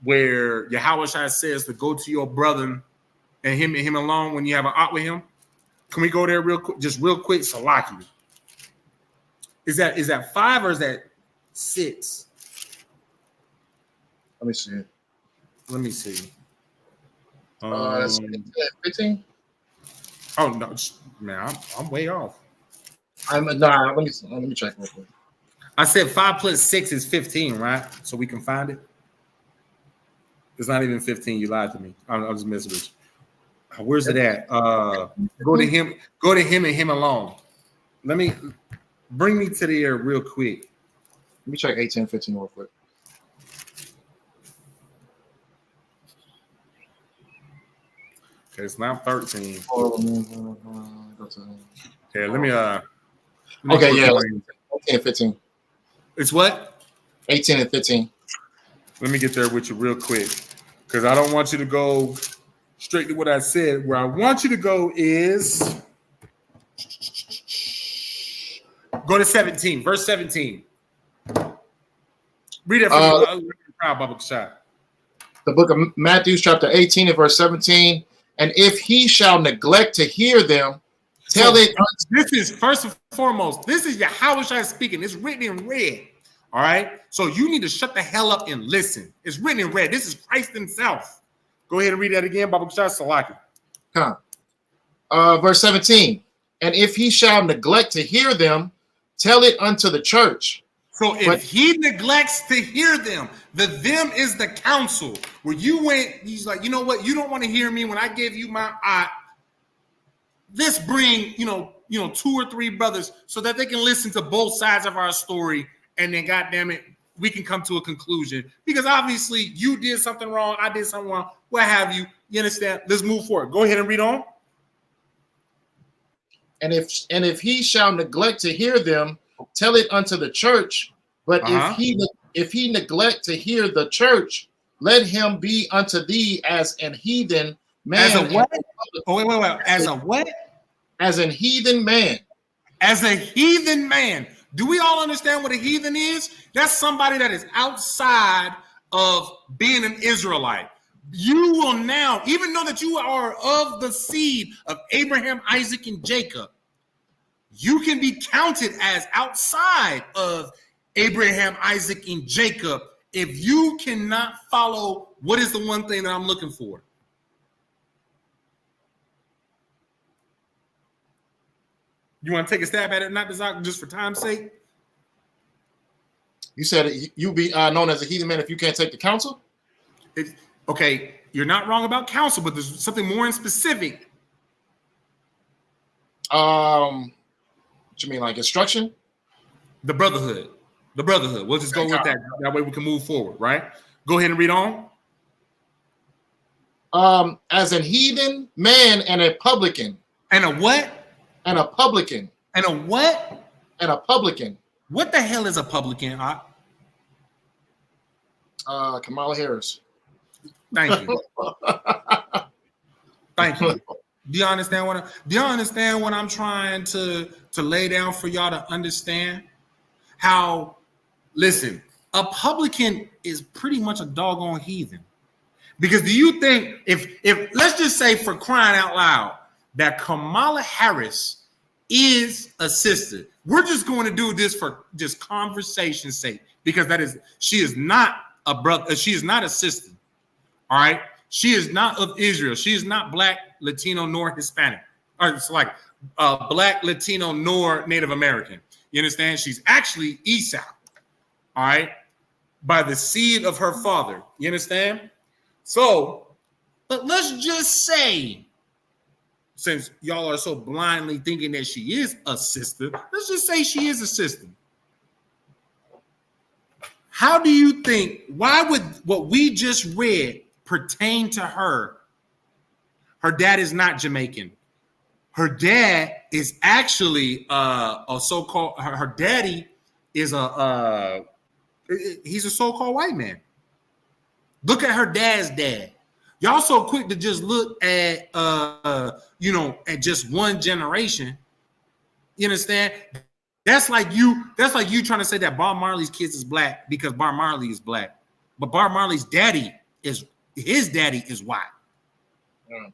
where Yahushua says to go to your brother and him alone when you have an ought with him. Can we go there real quick? Just real quick, Salaki. Is that 5 or is that 6? Let me see. Let me see. 15. Oh no, man, I'm way off. Let me check real quick. I said 5 plus 6 is 15, right? So we can find it. It's not even 15. You lied to me. I'm just messing with you. Where's it at? Go to him and him alone. Let me bring me to the air real quick. Let me check 18 and 15 real quick. Okay, it's not 13. Okay, let me okay, yeah. 18 and 15. It's what? 18 and 15. Let me get there with you real quick. Because I don't want you to go straight to what I said. Where I want you to go is go to 17, verse 17. Read it from the book of Matthew, chapter 18 and verse 17. And if he shall neglect to hear them, tell it. This is first and foremost. This is Yahushua speaking. It's written in red. All right. So you need to shut the hell up and listen. It's written in red. This is Christ himself. Go ahead and read that again, Baba Kushai Salaki. Verse 17. And if he shall neglect to hear them, tell it unto the church. So if he neglects to hear them, the them is the council where you went, he's like, you know what? You don't want to hear me when I give you my eye. Let's bring, 2 or 3 brothers so that they can listen to both sides of our story. And then, God damn it, we can come to a conclusion. Because obviously you did something wrong. I did something wrong. What have you? You understand? Let's move forward. Go ahead and read on. And if he shall neglect to hear them, tell it unto the church. But if he neglect to hear the church, let him be unto thee as an heathen man. As a what? Oh, wait. As a what? As an heathen man. As a heathen man. Do we all understand what a heathen is? That's somebody that is outside of being an Israelite. You will now, even though that you are of the seed of Abraham, Isaac, and Jacob, you can be counted as outside of Abraham, Isaac, and Jacob if you cannot follow what is the one thing that I'm looking for. You want to take a stab at it, not just for time's sake? You said you be known as a heathen man if you can't take the counsel? Okay, you're not wrong about counsel, but there's something more in specific. What you mean, like instruction? The brotherhood. We'll just go with that. That way we can move forward, right? Go ahead and read on. As a heathen man and a publican. And a what? And a publican. And a what? And a publican. What the hell is a publican? Kamala Harris. Thank you. Thank you. Do you understand what I'm trying to lay down for y'all to understand? How, listen, a publican is pretty much a doggone heathen. Because do you think if let's just say, for crying out loud, that Kamala Harris is a sister, we're just going to do this for just conversation's sake, because she is not a brother, she is not a sister. All right, she is not of Israel. She is not Black, Latino, nor Hispanic. Or it's like Black, Latino, nor Native American. You understand? She's actually Esau. All right, by the seed of her father. You understand? So, but let's just say, since y'all are so blindly thinking that she is a sister, let's just say she is a sister. How do you think, why would what we just read pertain to her? Her dad is not Jamaican. Her dad is actually a so-called, her daddy is he's a so-called white man. Look at her dad's dad. Y'all so quick to just look at at just one generation. You understand? That's like you trying to say that Bob Marley's kids is Black because Bob Marley is Black. But Bob Marley's daddy is white. Yeah.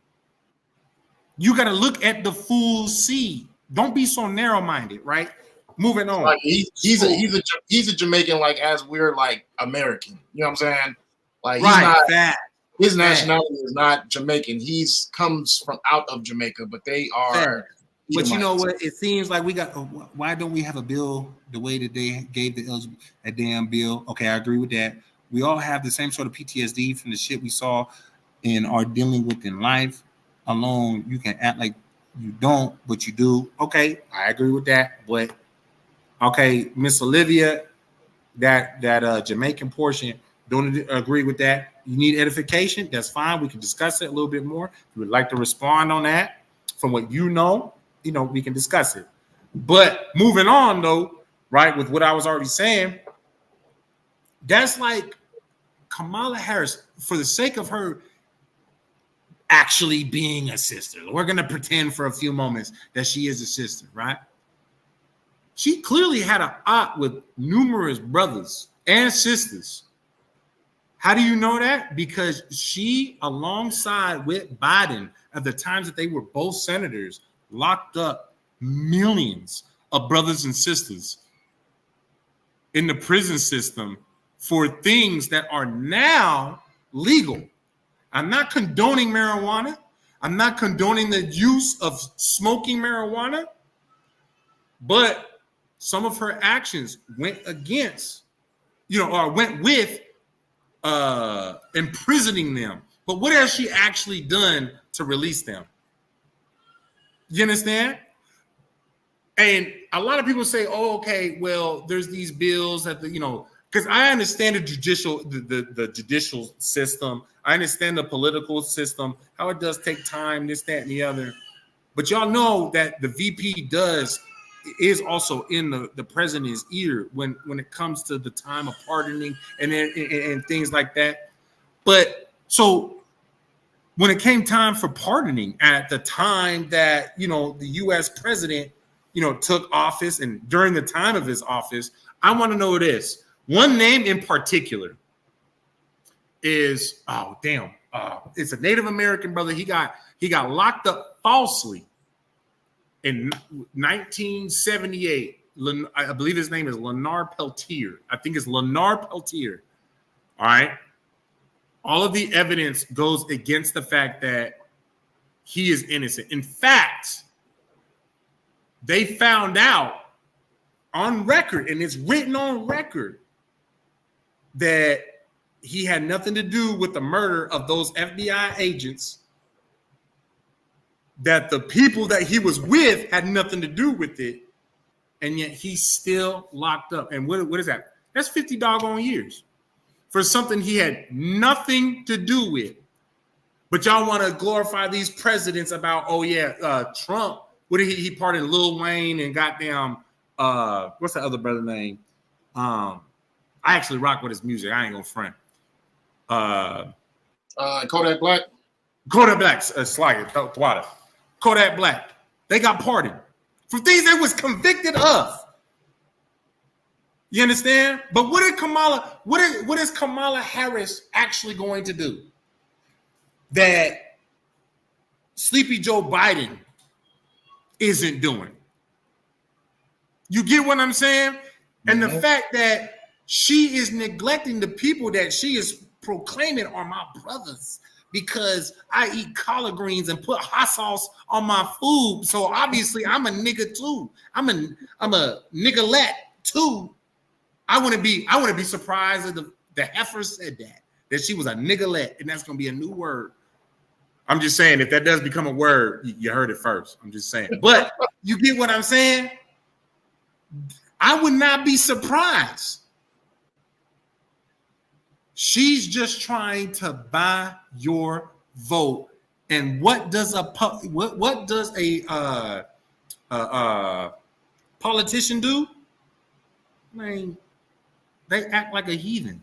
You got to look at the full seed. Don't be so narrow-minded, right? Moving on. Like he's a Jamaican, like as we're like American. You know what I'm saying? Like he's not, his nationality is not Jamaican. He's comes from out of Jamaica, but they are. But you know what? It seems like we got. Why don't we have a bill the way that they gave a damn bill? Okay, I agree with that. We all have the same sort of PTSD from the shit we saw and are dealing with in life. Alone, you can act like you don't, but you do. Okay, I agree with that. But okay, Miss Olivia, that Jamaican portion. Don't agree with that. You need edification. That's fine. We can discuss it a little bit more. If you would like to respond on that from what you know, we can discuss it. But moving on, though, right, with what I was already saying, that's like Kamala Harris, for the sake of her actually being a sister. We're going to pretend for a few moments that she is a sister, right? She clearly had an aunt with numerous brothers and sisters. How do you know that? Because she, alongside with Biden, at the times that they were both senators, locked up millions of brothers and sisters in the prison system for things that are now legal. I'm not condoning marijuana. I'm not condoning the use of smoking marijuana, but some of her actions went against, or went with imprisoning them. But what has she actually done to release them? You understand? And a lot of people say, oh, okay, well, there's these bills that because I understand the judicial system. I understand the political system, how it does take time, this, that, and the other. But y'all know that the VP is also in the president's ear when it comes to the time of pardoning and things like that. But so when it came time for pardoning at the time that, the U.S. president, took office and during the time of his office, I want to know this. One name in particular is, it's a Native American brother. He got locked up falsely in 1978. I believe his name is Leonard Peltier. I think it's Leonard Peltier. All right. All of the evidence goes against the fact that he is innocent. In fact, they found out on record, and it's written on record, that he had nothing to do with the murder of those FBI agents, that the people that he was with had nothing to do with it, and yet he's still locked up. And what is that? That's 50 doggone years for something he had nothing to do with. But y'all want to glorify these presidents about, oh yeah, Trump. What did he pardoned Lil Wayne and goddamn what's that other brother name? I actually rock with his music. I ain't gonna front. Kodak Black. Kodak Black, Thwada. Kodak Black. They got pardoned for things they was convicted of. You understand? But what is Kamala Harris actually going to do that Sleepy Joe Biden isn't doing? You get what I'm saying? And the fact that she is neglecting the people that she is proclaiming are my brothers because I eat collard greens and put hot sauce on my food. So obviously I'm a nigga too. I'm a niggalette too. I wouldn't be surprised if the heifer said that she was a niggalette, and that's gonna be a new word. I'm just saying, if that does become a word, you heard it first. I'm just saying. But you get what I'm saying? I would not be surprised. She's just trying to buy your vote. And what does a politician do? I mean, they act like a heathen.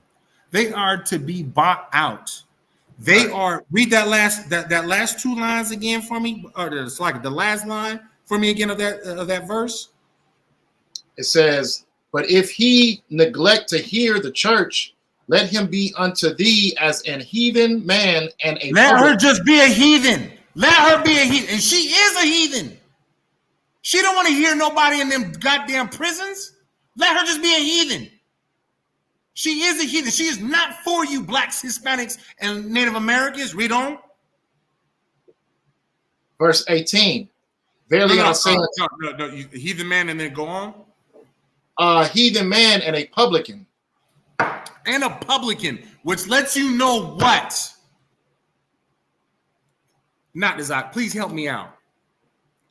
They are to be bought out. They are. Read that last two lines again for me, or it's like the last line for me again of that verse. It says, "But if he neglect to hear the church, let him be unto thee as an heathen man and a." Let her just be a heathen. Let her be a heathen, and she is a heathen. She don't want to hear nobody in them goddamn prisons. Let her just be a heathen. She is a heathen. She is not for you, blacks, Hispanics, and Native Americans. Read on. Verse 18. Verily I say, no, heathen man, and then go on. Heathen man and a publican. And a publican, which lets you know what? Not Isaac, please help me out.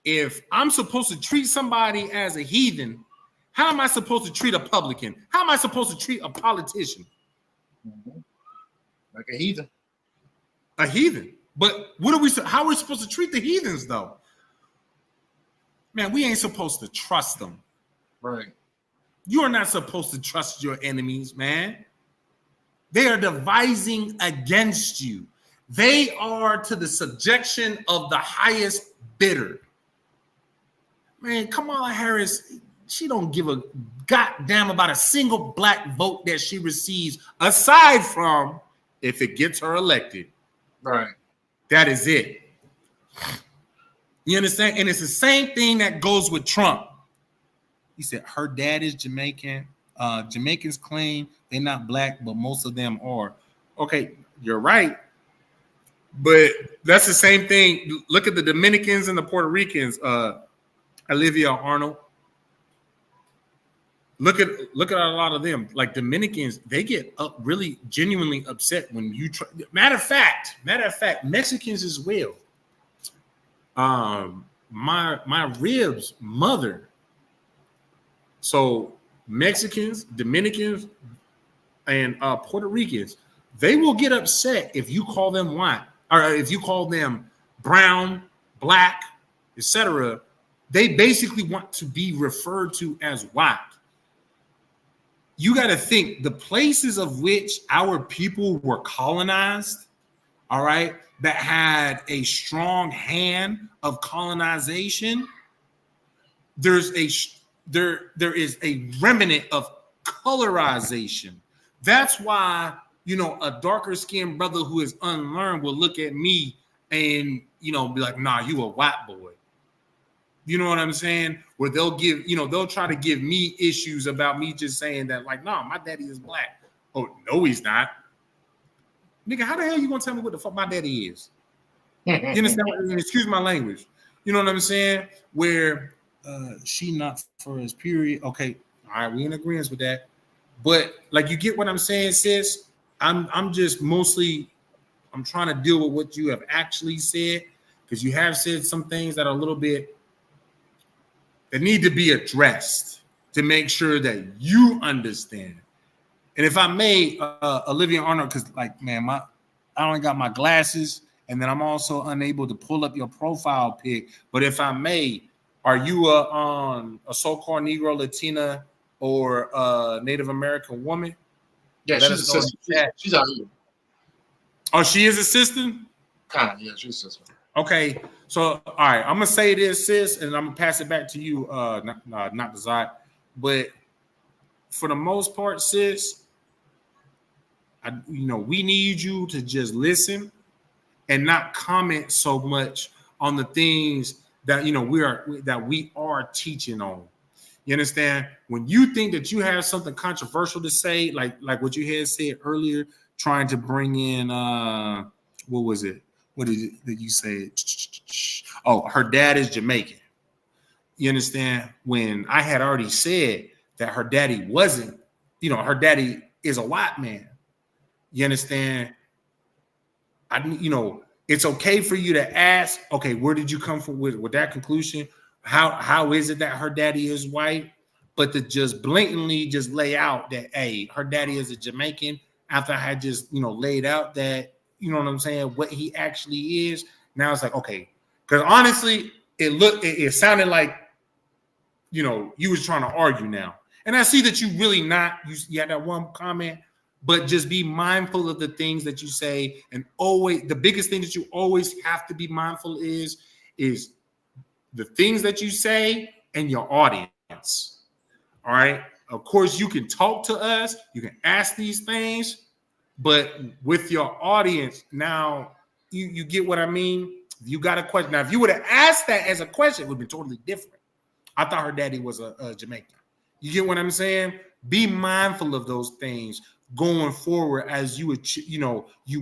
If I'm supposed to treat somebody as a heathen, how am I supposed to treat a publican? How am I supposed to treat a politician? Like a heathen. A heathen. But how are we supposed to treat the heathens though? Man, we ain't supposed to trust them. Right. You are not supposed to trust your enemies, man. They are devising against you. They are to the subjection of the highest bidder. Man, Kamala Harris, she don't give a goddamn about a single black vote that she receives, aside from if it gets her elected. Right. That is it. You understand? And it's the same thing that goes with Trump. He said her dad is Jamaican. Jamaicans claim they're not black, but most of them are. Okay, you're right. But that's the same thing. Look at the Dominicans and the Puerto Ricans. Olivia Arnold. Look at a lot of them. Like Dominicans, they get really genuinely upset when you try. Matter of fact, Mexicans as well. My ribs mother. So Mexicans, Dominicans, and Puerto Ricans, they will get upset if you call them white, or if you call them brown, black, etc. They basically want to be referred to as white. You got to think the places of which our people were colonized, all right, that had a strong hand of colonization. There is a remnant of colorization. That's why, a darker skinned brother who is unlearned will look at me and, be like, nah, you a white boy. You know what I'm saying? Where they'll try to give me issues about me just saying that, like, nah, my daddy is black. Oh, no, he's not. Nigga, how the hell you gonna tell me what the fuck my daddy is? You understand? Excuse my language. You know what I'm saying? Where she not for his period. Okay, all right, we in agreement with that. But like, you get what I'm saying, sis? I'm just mostly I'm trying to deal with what you have actually said, because you have said some things that are a little bit that need to be addressed to make sure that you understand. And if I may, Olivia Arnold, because like, man, I only got my glasses and then I'm also unable to pull up your profile pic. But if I may, are you a so-called Negro, Latina, or Native American woman? Yeah, Let she's us know a in sister. the chat. She's out here. Oh, she is a sister? Kind of, yeah, she's a sister. Okay, so all right, I'm gonna say this, sis, and I'm gonna pass it back to you, not the Zod, but for the most part, sis, we need you to just listen and not comment so much on the things that we are teaching on. You understand? When you think that you have something controversial to say, like what you had said earlier, trying to bring in what was it? What did you say? Oh, her dad is Jamaican. You understand? When I had already said that her daddy wasn't, her daddy is a white man. You understand? It's okay for you to ask, okay, where did you come from with that conclusion? How is it that her daddy is white? But to just blatantly just lay out that, hey, her daddy is a Jamaican, after I had just, laid out that, you know what I'm saying, what he actually is. Now it's like, okay, because honestly, it sounded like, you was trying to argue now. And I see that you really not, you had that one comment, but just be mindful of the things that you say. And always, the biggest thing that you always have to be mindful is the things that you say and your audience. All right. Of course, you can talk to us, you can ask these things, but with your audience, now you get what I mean? You got a question. Now, if you would have asked that as a question, it would be totally different. I thought her daddy was a Jamaican. You get what I'm saying? Be mindful of those things going forward as you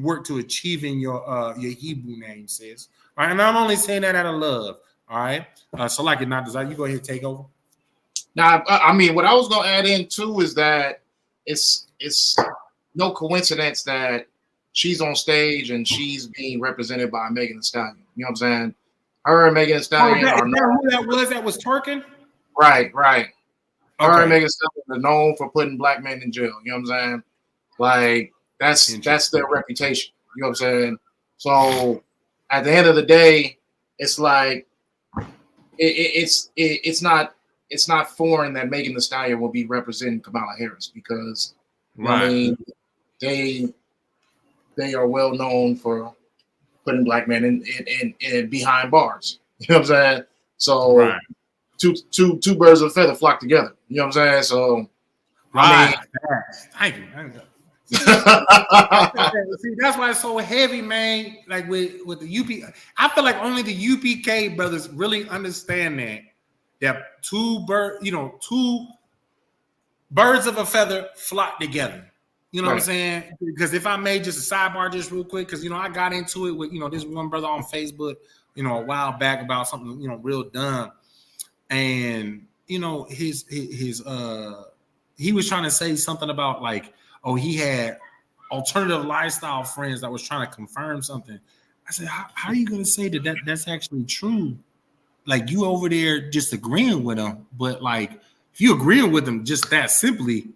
work to achieving your Hebrew name, sis. All right, and I'm only saying that out of love. All right. So like it not desire, you go ahead and take over. Now, I mean, what I was gonna add in too is that it's no coincidence that she's on stage and she's being represented by Megan Thee Stallion. You know what I'm saying? Her and Megan Thee Stallion are known. Who that was twerking? Right. Her Okay. and Megan Thee Stallion are known for putting black men in jail. You know what I'm saying? Like that's their reputation. You know what I'm saying? So at the end of the day, it's like it's not foreign that Megan Thee Stallion will be representing Kamala Harris because I mean they are well known for putting black men in behind bars. You know what I'm saying? So two birds of a feather flock together. You know what I'm saying? So I mean, thank you. See, that's why it's so heavy, man. Like with the UP, I feel like only the UPK brothers really understand that two birds of a feather flock together. You know what I'm saying? Because if I made just a sidebar just real quick, because I got into it with this one brother on Facebook, a while back about something real dumb, and he was trying to say something about like, oh, he had alternative lifestyle friends that was trying to confirm something. I said, how are you going to say that's actually true? Like, you over there just agreeing with them, but like, if you agreeing with them just that simply,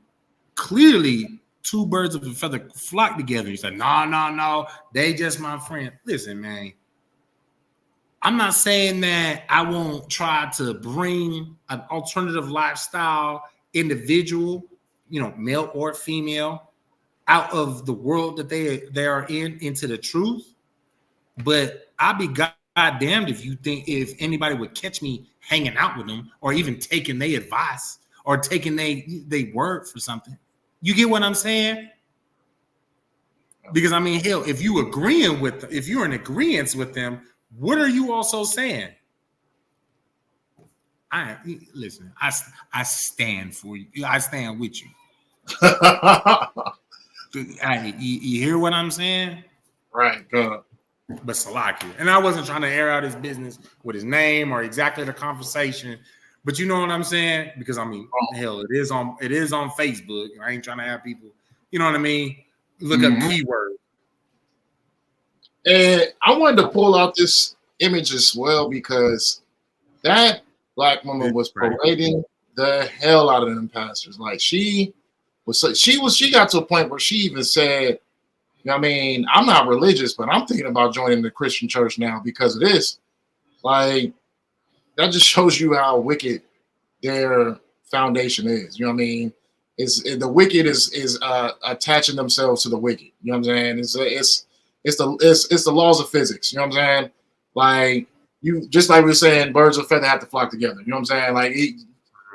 clearly two birds of a feather flock together. He said, no, they just my friend. Listen, man, I'm not saying that I won't try to bring an alternative lifestyle individual, male or female, out of the world that they are in into the truth. But I'll be goddamned if anybody would catch me hanging out with them or even taking their advice or taking they word for something. You get what I'm saying? Because I mean, hell, if you're in agreement with them, what are you also saying? Listen, I stand for you. I stand with you. You hear what I'm saying? Right. But Salaki, and I wasn't trying to air out his business with his name or exactly the conversation, but you know what I'm saying? Because I mean, hell, it is on Facebook. I ain't trying to have people, you know what I mean? Look up keywords. And I wanted to pull out this image as well because that black woman was parading the hell out of them pastors. Like she got to a point where she even said, you know what I mean? I'm not religious, but I'm thinking about joining the Christian church now because of this. Like, that just shows you how wicked their foundation is. You know what I mean? The wicked is attaching themselves to the wicked. You know what I'm saying? It's the laws of physics. You know what I'm saying? Like, you just like we were saying, birds of a feather have to flock together. You know what I'm saying? Like,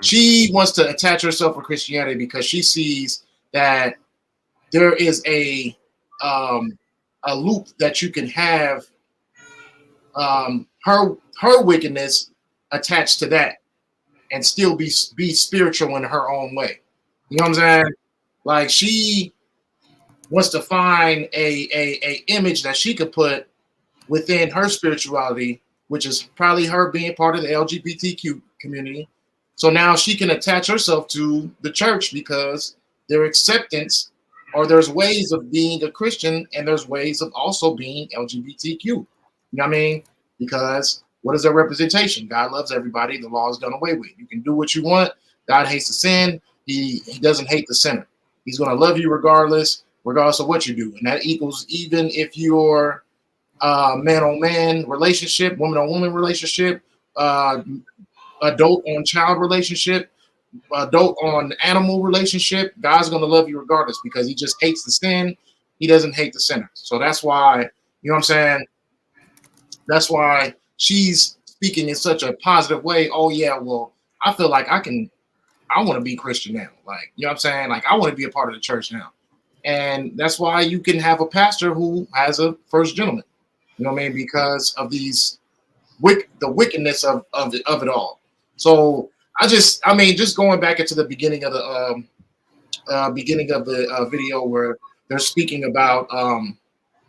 she wants to attach herself to Christianity because she sees that there is a loop that you can have her wickedness attached to that and still be spiritual in her own way. You know what I'm saying? Like, she wants to find a image that she could put within her spirituality, which is probably her being part of the LGBTQ community. So now she can attach herself to the church because their acceptance, or there's ways of being a Christian and there's ways of also being LGBTQ. You know what I mean? Because what is their representation? God loves everybody. The law is done away with. You can do what you want. God hates the sin. He doesn't hate the sinner. He's going to love you regardless of what you do. And that equals even if you're man-on-man relationship, woman-on-woman relationship, adult on child relationship, adult on animal relationship, God's going to love you regardless because he just hates the sin. He doesn't hate the sinner. So that's why, you know what I'm saying? That's why she's speaking in such a positive way. Oh yeah, well, I feel like I want to be Christian now. Like, you know what I'm saying? Like, I want to be a part of the church now. And that's why you can have a pastor who has a first gentleman. You know what I mean? Because of the wickedness of it all. So just going back into the beginning of the video where they're speaking about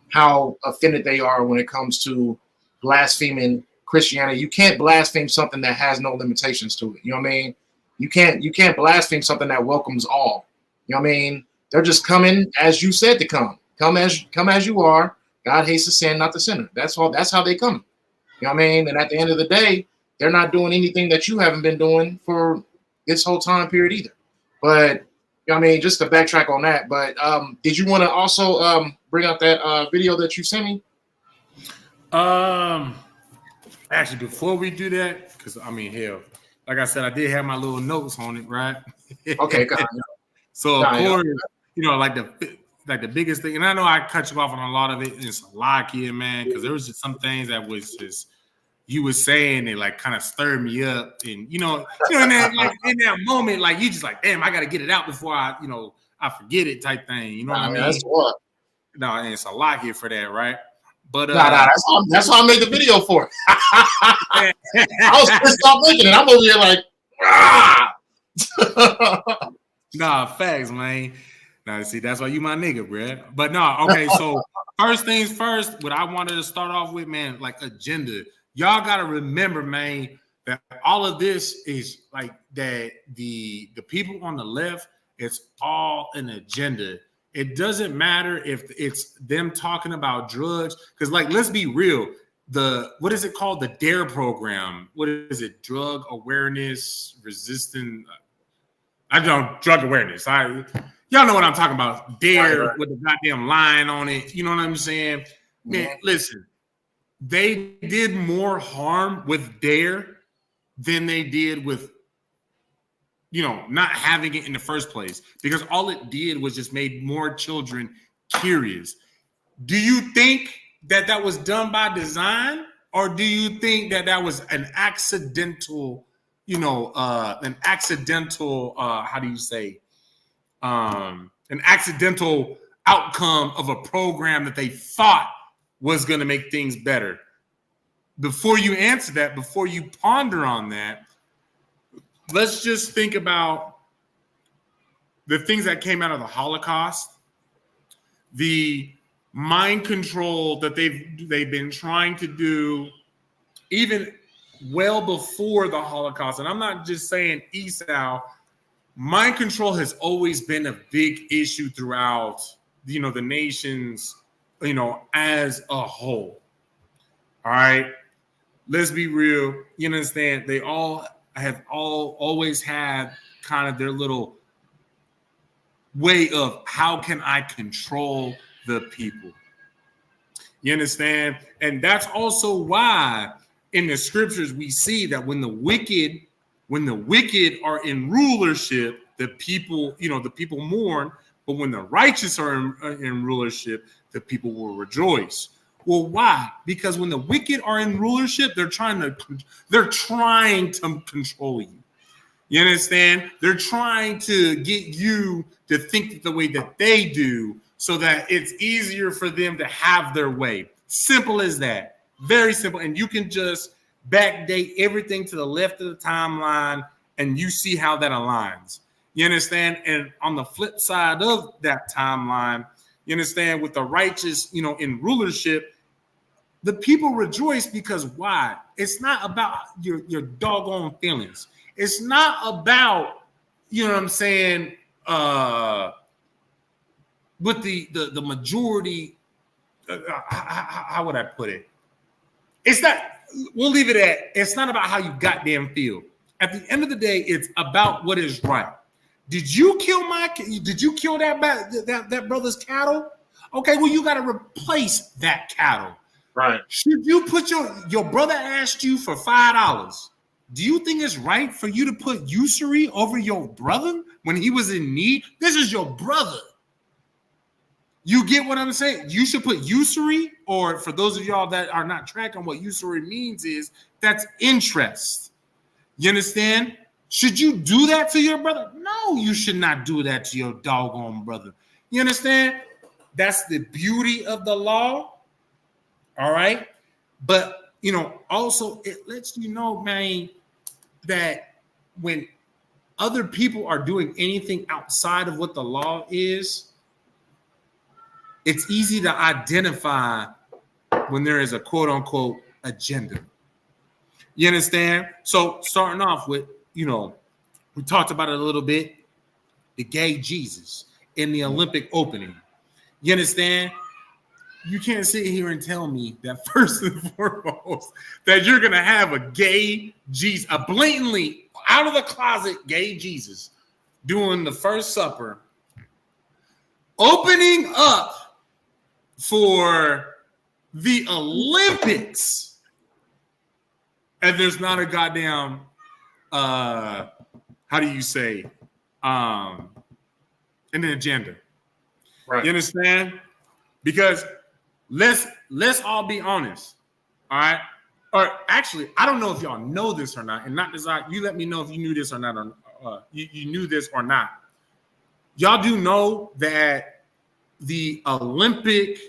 how offended they are when it comes to blaspheming Christianity. You can't blaspheme something that has no limitations to it. You know what I mean? You can't blaspheme something that welcomes all. You know what I mean? They're just coming as you said to come. Come as you are. God hates the sin, not the sinner. That's how they come. You know what I mean? And at the end of the day, they're not doing anything that you haven't been doing for this whole time period either. But you know what I mean, just to backtrack on that. But did you want to also bring out that video that you sent me? Actually, before we do that, because I mean, hell, like I said, I did have my little notes on it, right? Okay, got it. So of course, you know, like the biggest thing, and I know I cut you off on a lot of it. It's a lot here, man, because there was just some things that was just you were saying it like kind of stirred me up, and in that moment, like you just like, damn, I got to get it out before I forget it, type thing. You know what I mean? That's what. No, and it's a lot here for that, right? But that's why I made the video for it. I was pissed off making it. I'm over here like, nah, facts, man. Now, see, that's why you my nigga, bro. But no, okay, so first things first, what I wanted to start off with, man, like agenda. Y'all got to remember, man, that all of this is like that the people on the left, it's all an agenda. It doesn't matter if it's them talking about drugs, because like, let's be real. What is it called? The DARE program. What is it? Drug awareness, resistant. I don't drug awareness. Y'all know what I'm talking about. DARE with the goddamn line on it. You know what I'm saying? Man, listen, they did more harm with DARE than they did with not having it in the first place, because all it did was just made more children curious. Do you think that was done by design, or do you think that was an accidental, an accidental outcome of a program that they thought was going to make things better? Before you answer that, before you ponder on that, let's just think about the things that came out of the Holocaust, the mind control that they've been trying to do even well before the Holocaust. And I'm not just saying Esau. Mind control has always been a big issue throughout, the nations, as a whole. All right. Let's be real. You understand? They all have always had kind of their little way of how can I control the people. You understand? And that's also why in the scriptures we see that when the wicked are in rulership, the people mourn, but when the righteous are in rulership, the people will rejoice. Well, why? Because when the wicked are in rulership, they're trying to control you. You understand? They're trying to get you to think the way that they do so that it's easier for them to have their way. Simple as that. Very simple. And you can just backdate everything to the left of the timeline and you see how that aligns. You understand? And on the flip side of that timeline, you understand, with the righteous, in rulership, the people rejoice because why? It's not about your doggone feelings. It's not about, you know what I'm saying, with the majority, how would I put it? It's not, we'll leave it at, it's not about how you goddamn feel. At the end of the day, it's about what is right. Did you kill that brother's cattle? Okay, well, you got to replace that cattle. Right. Should you put your brother asked you for $5? Do you think it's right for you to put usury over your brother when he was in need? This is your brother. You get what I'm saying? You should put usury, or for those of y'all that are not tracking what usury means, is that's interest. You understand? Should you do that to your brother? No, you should not do that to your doggone brother. You understand? That's the beauty of the law. All right. But, also it lets you know, man, that when other people are doing anything outside of what the law is, it's easy to identify when there is a quote unquote agenda. You understand? So starting off with, we talked about it a little bit, the gay Jesus in the Olympic opening. You understand? You can't sit here and tell me that first and foremost that you're going to have a gay Jesus, a blatantly out of the closet gay Jesus doing the First Supper, opening up for the Olympics, and there's not a goddamn, how do you say, an agenda. Right. You understand? Because let's all be honest, all right? Or actually, I don't know if y'all know this or not, and not this. You let me know if you knew this or not, or you knew this or not. Y'all do know that the Olympic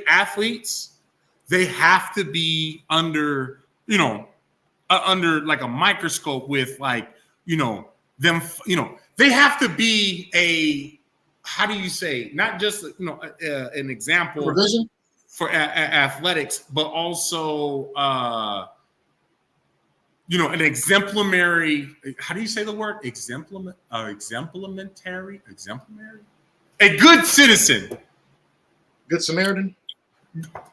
athletes, they have to be under like a microscope with them. They have to be a, how do you say, not just an example Provision? for athletics, but also an exemplary. How do you say the word? Exemplary. A good citizen. Good Samaritan.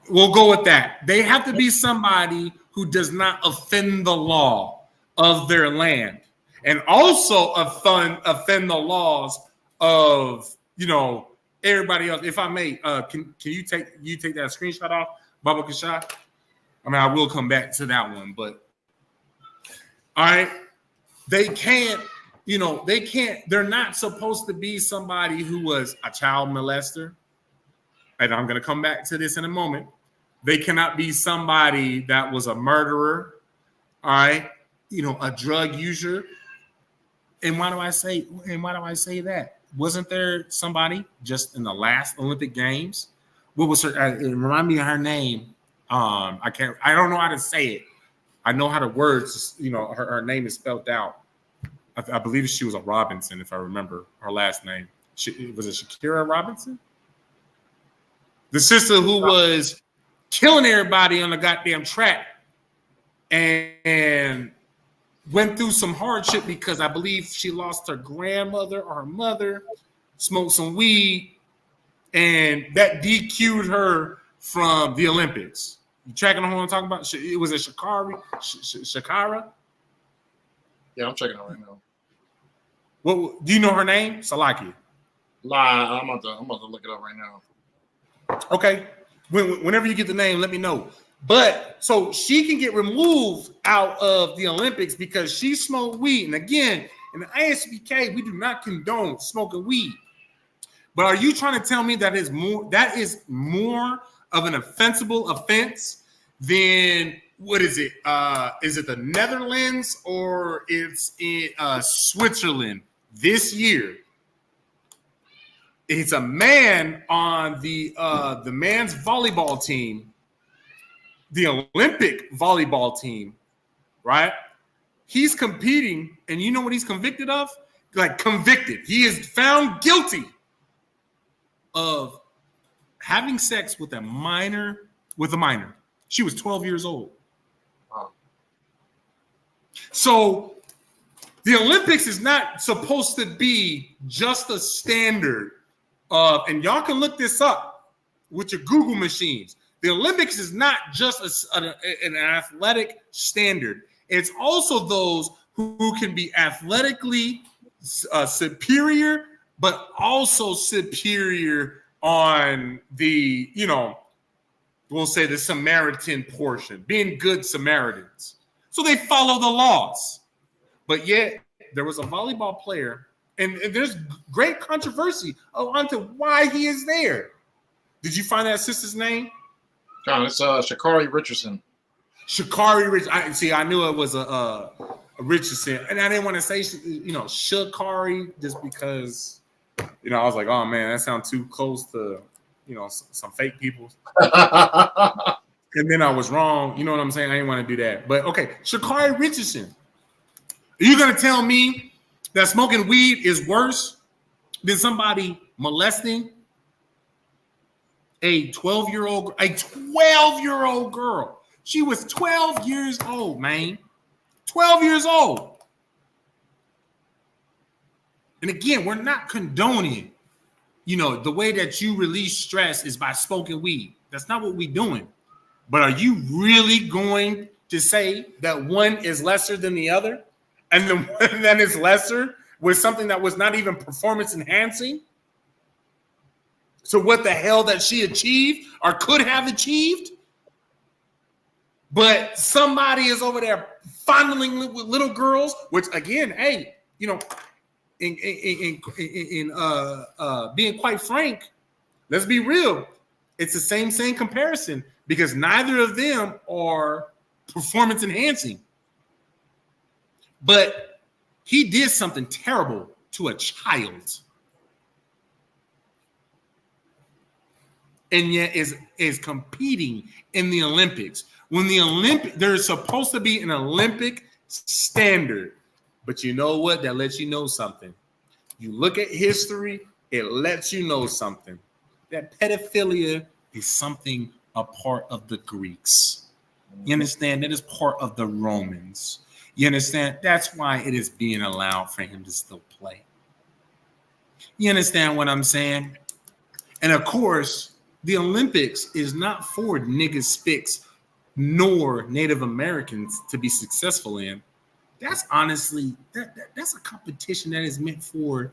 We'll go with that. They have to be somebody who does not offend the law of their land, and also offend the laws of everybody else. If I may, can you take that screenshot off, Baba Kashah? I mean, I will come back to that one, but all right, they're not supposed to be somebody who was a child molester. And I'm going to come back to this in a moment. They cannot be somebody that was a murderer, all right, a drug user. And why do I say that? Wasn't there somebody just in the last Olympic Games? What was her? Remind me of her name. I don't know how to say it. I know how the words. Her name is spelled out. I believe she was a Robinson, if I remember her last name. Was it Shakira Robinson? The sister who was killing everybody on the goddamn track and went through some hardship because I believe she lost her grandmother or her mother, smoked some weed, and that DQ'd her from the Olympics. You tracking on who I'm talking about? It was a Shakira? Yeah, I'm checking it right now. What do you know her name? Salaki. Lie. I'm about to look it up right now. Okay. Whenever you get the name, let me know. But so she can get removed out of the Olympics because she smoked weed. And again, in the ISUPK, we do not condone smoking weed. But are you trying to tell me that is more of an offensible offense than what is it? Is it the Netherlands or it's in Switzerland this year? It's a man on the man's volleyball team, the Olympic volleyball team, right? He's competing, and you know what he's convicted of? Like convicted. He is found guilty of having sex with a minor. She was 12 years old. Wow. So the Olympics is not supposed to be just a standard of, and y'all can look this up with your Google machines. The Olympics is not just an athletic standard. It's also those who can be athletically superior, but also superior on the, we'll say the Samaritan portion, being good Samaritans. So they follow the laws. But yet there was a volleyball player, and there's great controversy onto why he is there. Did you find that sister's name? John, it's Sha'Carri Richardson. Sha'Carri Richardson. I knew it was a Richardson, and I didn't want to say Sha'Carri just because I was like, oh man, that sounds too close to some fake people. And then I was wrong. You know what I'm saying? I didn't want to do that. But okay, Sha'Carri Richardson. Are you gonna tell me that smoking weed is worse than somebody molesting a 12-year-old girl? She was 12 years old, man. 12 years old. And again, we're not condoning, the way that you release stress is by smoking weed. That's not what we're doing. But are you really going to say that one is lesser than the other? And the one that is lesser was something that was not even performance enhancing? So what the hell that she achieved or could have achieved? But somebody is over there fondling with little girls, which again, hey, in being quite frank, let's be real. It's the same comparison because neither of them are performance enhancing. But he did something terrible to a child. And yet is competing in the Olympics. When there's supposed to be an Olympic standard. But you know what? That lets you know something. You look at history, it lets you know something. That pedophilia is something a part of the Greeks. You understand? That is part of the Romans. You understand? That's why it is being allowed for him to still play. You understand what I'm saying? And of course, the Olympics is not for niggas, spicks, nor Native Americans to be successful in. That's honestly, that's a competition that is meant for,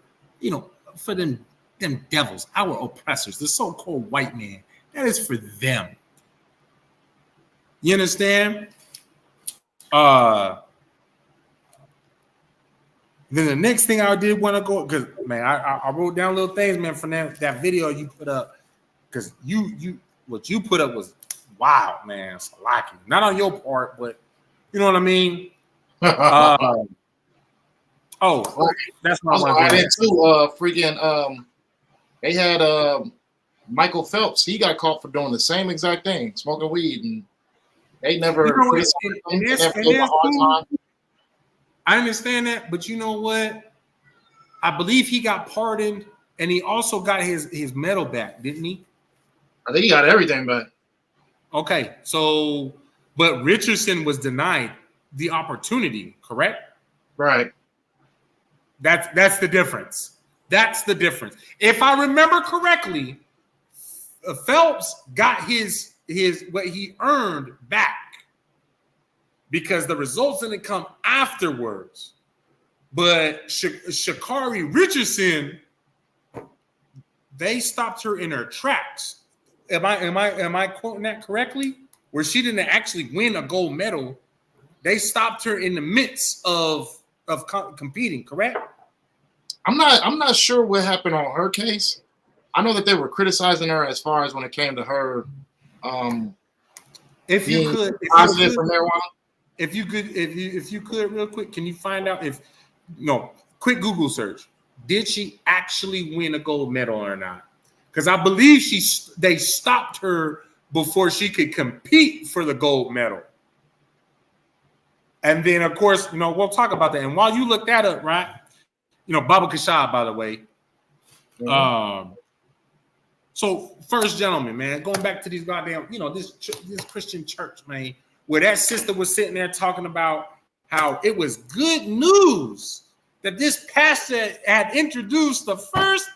for them devils, our oppressors, the so-called white man. That is for them. You understand? Then the next thing I did want to go, because man, I wrote down little things, man, from that video you put up, because what you put up was wow, man. It's lacking. Not on your part, but you know what I mean. Oh, that's not my did too. Freaking they had Michael Phelps. He got caught for doing the same exact thing, smoking weed, and they never. I understand that, but you know what? I believe he got pardoned, and he also got his medal back, didn't he? I think he got everything back. Okay, so but Richardson was denied the opportunity, correct? Right. That's the difference. That's the difference. If I remember correctly, Phelps got his what he earned back because the results didn't come afterwards. But Sha'Carri Richardson they stopped her in her tracks. Am I quoting that correctly? Where she didn't actually win a gold medal, they stopped her in the midst of competing. Correct? I'm not sure what happened on her case. I know that they were criticizing her as far as when it came to her. If you could, positive for marijuana. If you could, real quick, can you find out quick Google search. Did she actually win a gold medal or not? Because I believe they stopped her before she could compete for the gold medal. And then, of course, we'll talk about that. And while you look that up, right? Baba Kashab, by the way. Mm-hmm. So, first gentleman, man, going back to these goddamn, this Christian church, man, where that sister was sitting there talking about how it was good news that this pastor had introduced the first,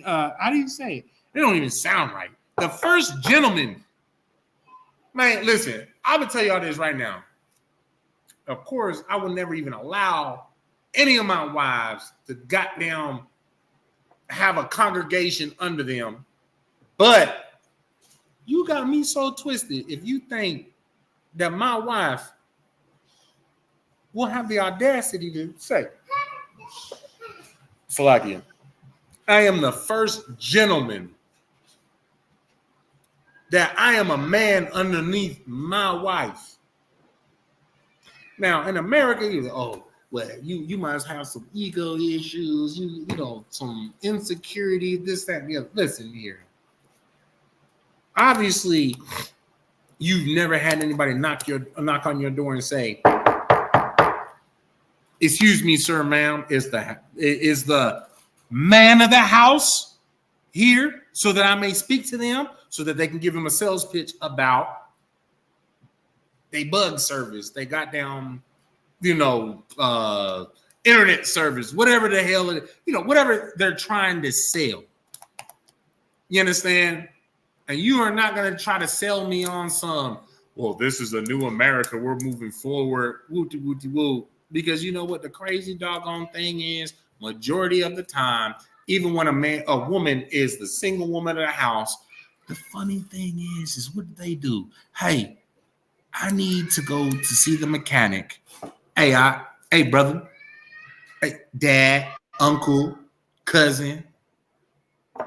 how do you say it? They don't even sound right. The first gentleman. Man, listen, I will tell y'all this right now. Of course, I would never even allow any of my wives to goddamn have a congregation under them. But you got me so twisted if you think that my wife will have the audacity to say, Salakia, I am the first gentleman, that I am a man underneath my wife. Now, in America, you're like, you might have some ego issues, some insecurity, this, that, and the other. Listen here. Obviously, you've never had anybody knock on your door and say, "Excuse me, sir, ma'am, is the man of the house here so that I may speak to them, so that they can give him a sales pitch about they bug service, they got down, internet service, whatever the hell it is, whatever they're trying to sell." You understand? And you are not going to try to sell me on some, well, this is a new America, we're moving forward, woo. Because you know what the crazy doggone thing is? Majority of the time, even when a woman is the single woman of the house, the funny thing is what do they do? Hey, I need to go to see the mechanic. Hey, brother, hey, dad, uncle, cousin,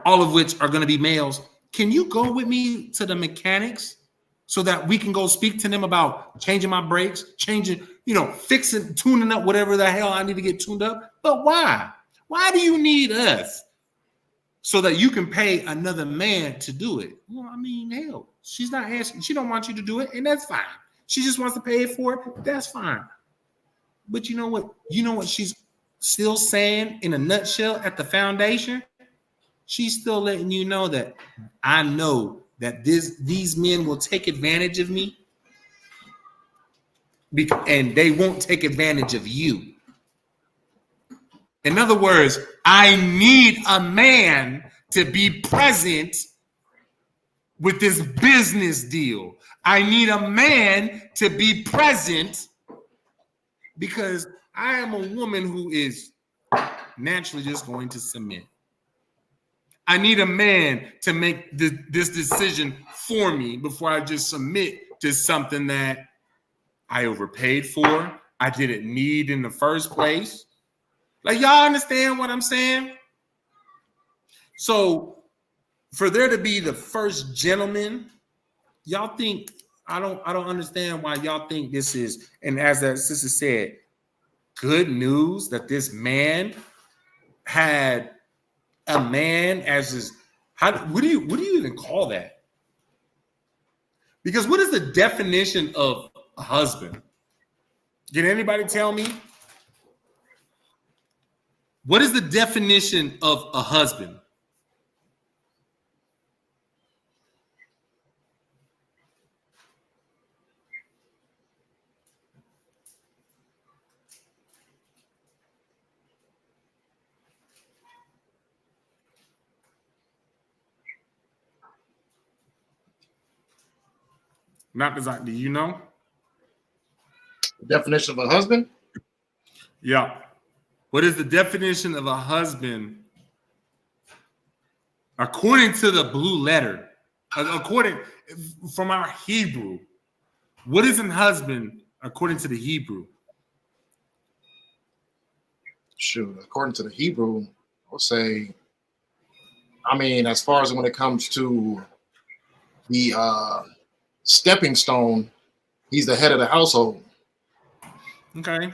all of which are going to be males. Can you go with me to the mechanics so that we can go speak to them about changing my brakes, fixing, tuning up whatever the hell I need to get tuned up? But why? Why do you need us? So that you can pay another man to do it. Well, I mean, hell, she's not asking. She don't want you to do it, and that's fine. She just wants to pay for it. That's fine. But you know what? You know what she's still saying in a nutshell at the foundation? She's still letting you know that I know that these men will take advantage of me, and they won't take advantage of you. In other words, I need a man to be present with this business deal. I need a man to be present because I am a woman who is naturally just going to submit. I need a man to make this decision for me before I just submit to something that I overpaid for, I didn't need in the first place. Like, y'all understand what I'm saying? So for there to be the first gentleman, y'all think, I don't understand why y'all think this is, and as that sister said, good news that this man had a man as his, what do you even call that? Because what is the definition of a husband? Can anybody tell me? What is the definition of a husband? Not design. Do you know? The definition of a husband? Yeah. What is the definition of a husband According to the blue letter, according from our Hebrew, what is a husband according to the Hebrew? Shoot, according to the Hebrew, I would say, I mean, as far as when it comes to the stepping stone, he's the head of the household. Okay.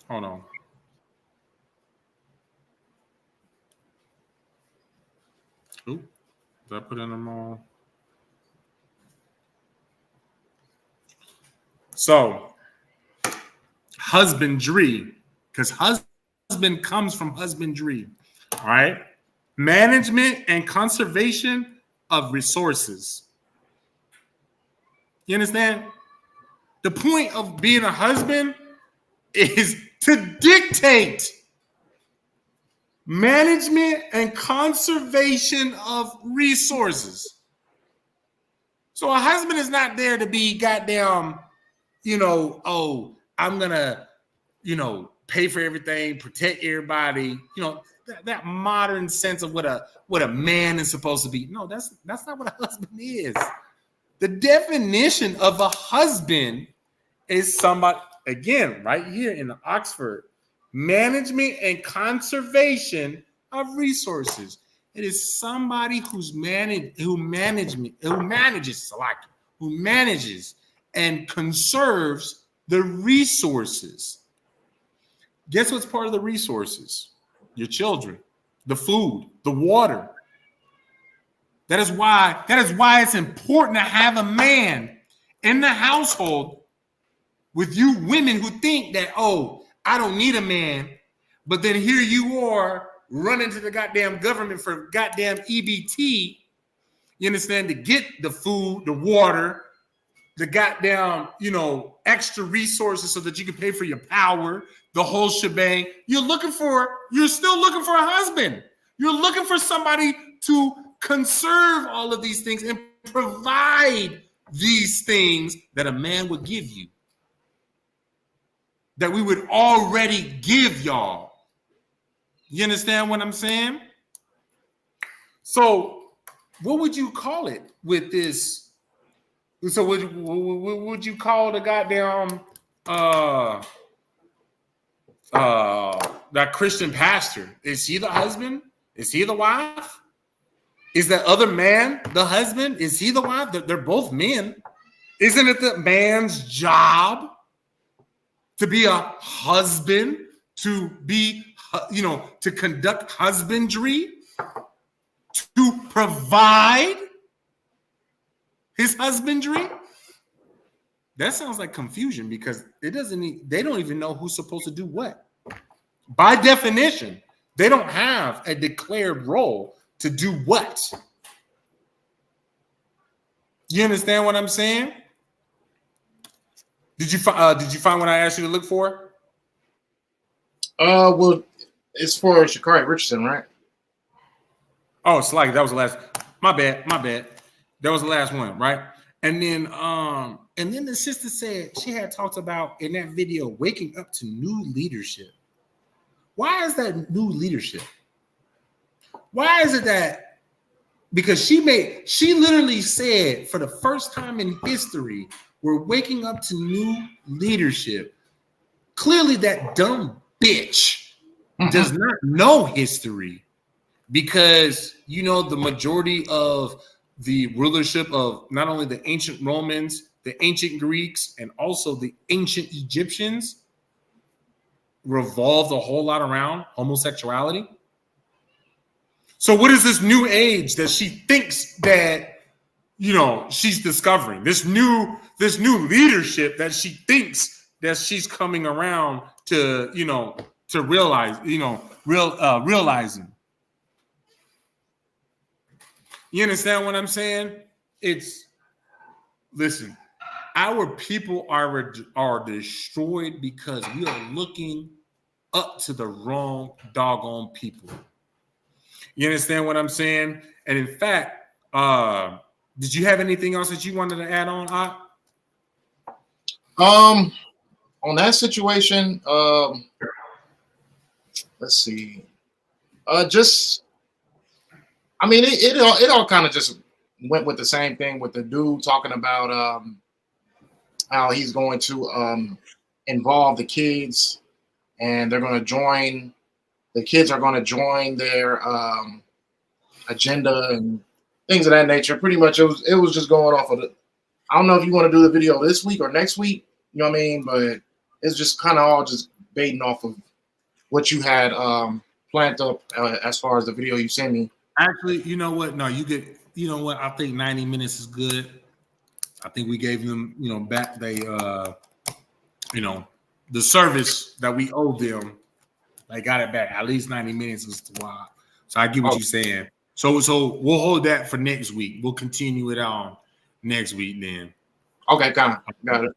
Hold on. Ooh, did I put in them all? So, husbandry, because husband comes from husbandry. All right. Management and conservation of resources. You understand? The point of being a husband is to dictate management and conservation of resources. So a husband is not there to be goddamn, oh, I'm gonna, pay for everything, protect everybody, that modern sense of what a man is supposed to be. No, that's not what a husband is. The definition of a husband is somebody, again, right here in Oxford, management and conservation of resources. It is somebody who manages and conserves the resources. Guess what's part of the resources? Your children, the food, the water. That is why it's important to have a man in the household with you women who think that, oh, I don't need a man, but then here you are running to the goddamn government for goddamn EBT, you understand, to get the food, the water, the goddamn, extra resources so that you can pay for your power, the whole shebang. You're still looking for a husband. You're looking for somebody to conserve all of these things and provide these things that a man would give you, that we would already give y'all. You understand what I'm saying? So what would you call it with this? So what would you call the goddamn that Christian pastor? Is he the husband? Is he the wife? Is that other man the husband? Is he the wife? They're both men. Isn't it the man's job to be a husband, to be, to conduct husbandry, to provide his husbandry? That sounds like confusion because they don't even know who's supposed to do what. By definition, they don't have a declared role to do what. You understand what I'm saying? Did you find what I asked you to look for? Well, it's for Sha'Carri Richardson, right? Oh, it's like that was the last. My bad. That was the last one, right? And then the sister said she had talked about in that video waking up to new leadership. Why is that new leadership? Why is it that? Because she literally said for the first time in history, we're waking up to new leadership. Clearly, that dumb bitch does not know history because, the majority of the rulership of not only the ancient Romans, the ancient Greeks, and also the ancient Egyptians revolved a whole lot around homosexuality. So what is this new age that she thinks that, she's discovering? This new leadership that she thinks that she's coming around to, to realize, realizing. You understand what I'm saying? Listen, our people are destroyed because we are looking up to the wrong doggone people. You understand what I'm saying? And in fact, did you have anything else that you wanted to add on, On that situation, let's see. Just I mean, it all kind of just went with the same thing with the dude talking about how he's going to involve the kids, and they're going to join. The kids are going to join their agenda and things of that nature. Pretty much, it was just going off of the. I don't know if you want to do the video this week or next week. You know what I mean? But it's just kind of all just baiting off of what you had planned up as far as the video you sent me. Actually, you know what? No, you get. You know what? I think 90 minutes is good. I think we gave them, back the service that we owed them. They got it back. At least 90 minutes is the wild. So I get what you're saying. So we'll hold that for next week. We'll continue it on next week then. Okay, got it.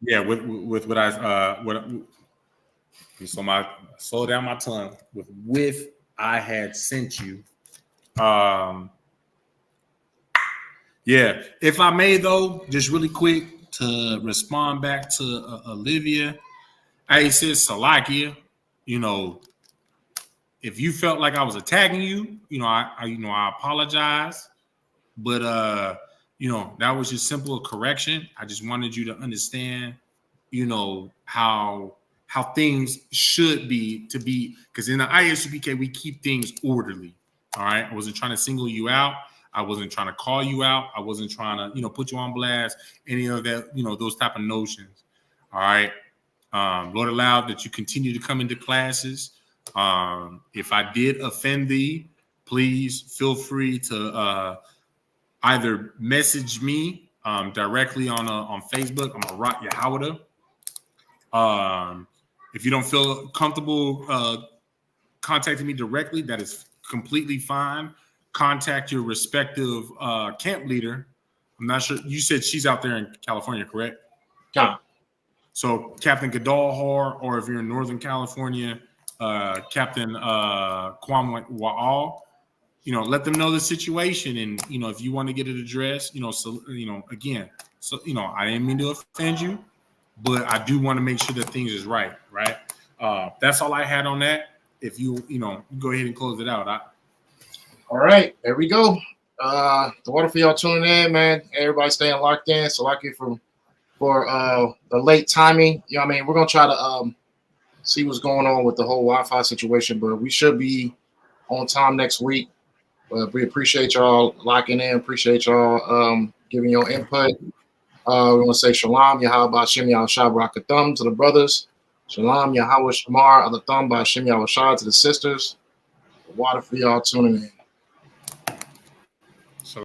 Yeah, with what I so my slow down my tongue with I had sent you. Yeah, if I may though, just really quick to respond back to Olivia. I said Salakia, if you felt like I was attacking you, I apologize. But that was just simple a correction. I just wanted you to understand, how things should be because in the ISUPK we keep things orderly. All right. I wasn't trying to single you out. I wasn't trying to call you out. I wasn't trying to, put you on blast, any of that, those type of notions. All right. Lord allow that you continue to come into classes. If I did offend thee, please feel free to either message me directly on Facebook. I'm a Rock Yahawada. If you don't feel comfortable contacting me directly, that is completely fine. Contact your respective camp leader. I'm not sure. You said she's out there in California, correct? Yeah. So Captain Gadalhar, or if you're in Northern California, Captain Kwame Waal, let them know the situation. And, if you want to get it addressed, again, I didn't mean to offend you, but I do want to make sure that things is right. That's all I had on that. If you go ahead and close it out. All right, there we go. The water for y'all tuning in, man. Everybody staying locked in. So lucky for the late timing. We're gonna try to see what's going on with the whole Wi-Fi situation, but we should be on time next week. But we appreciate y'all locking in. Appreciate y'all giving your input. We want to say shalom, Yahweh Shem Yahweh Barakathum to the brothers. Shalom, Yahweh Shamar, Alathum by Shem Yahweh to the sisters. The water for y'all tuning in.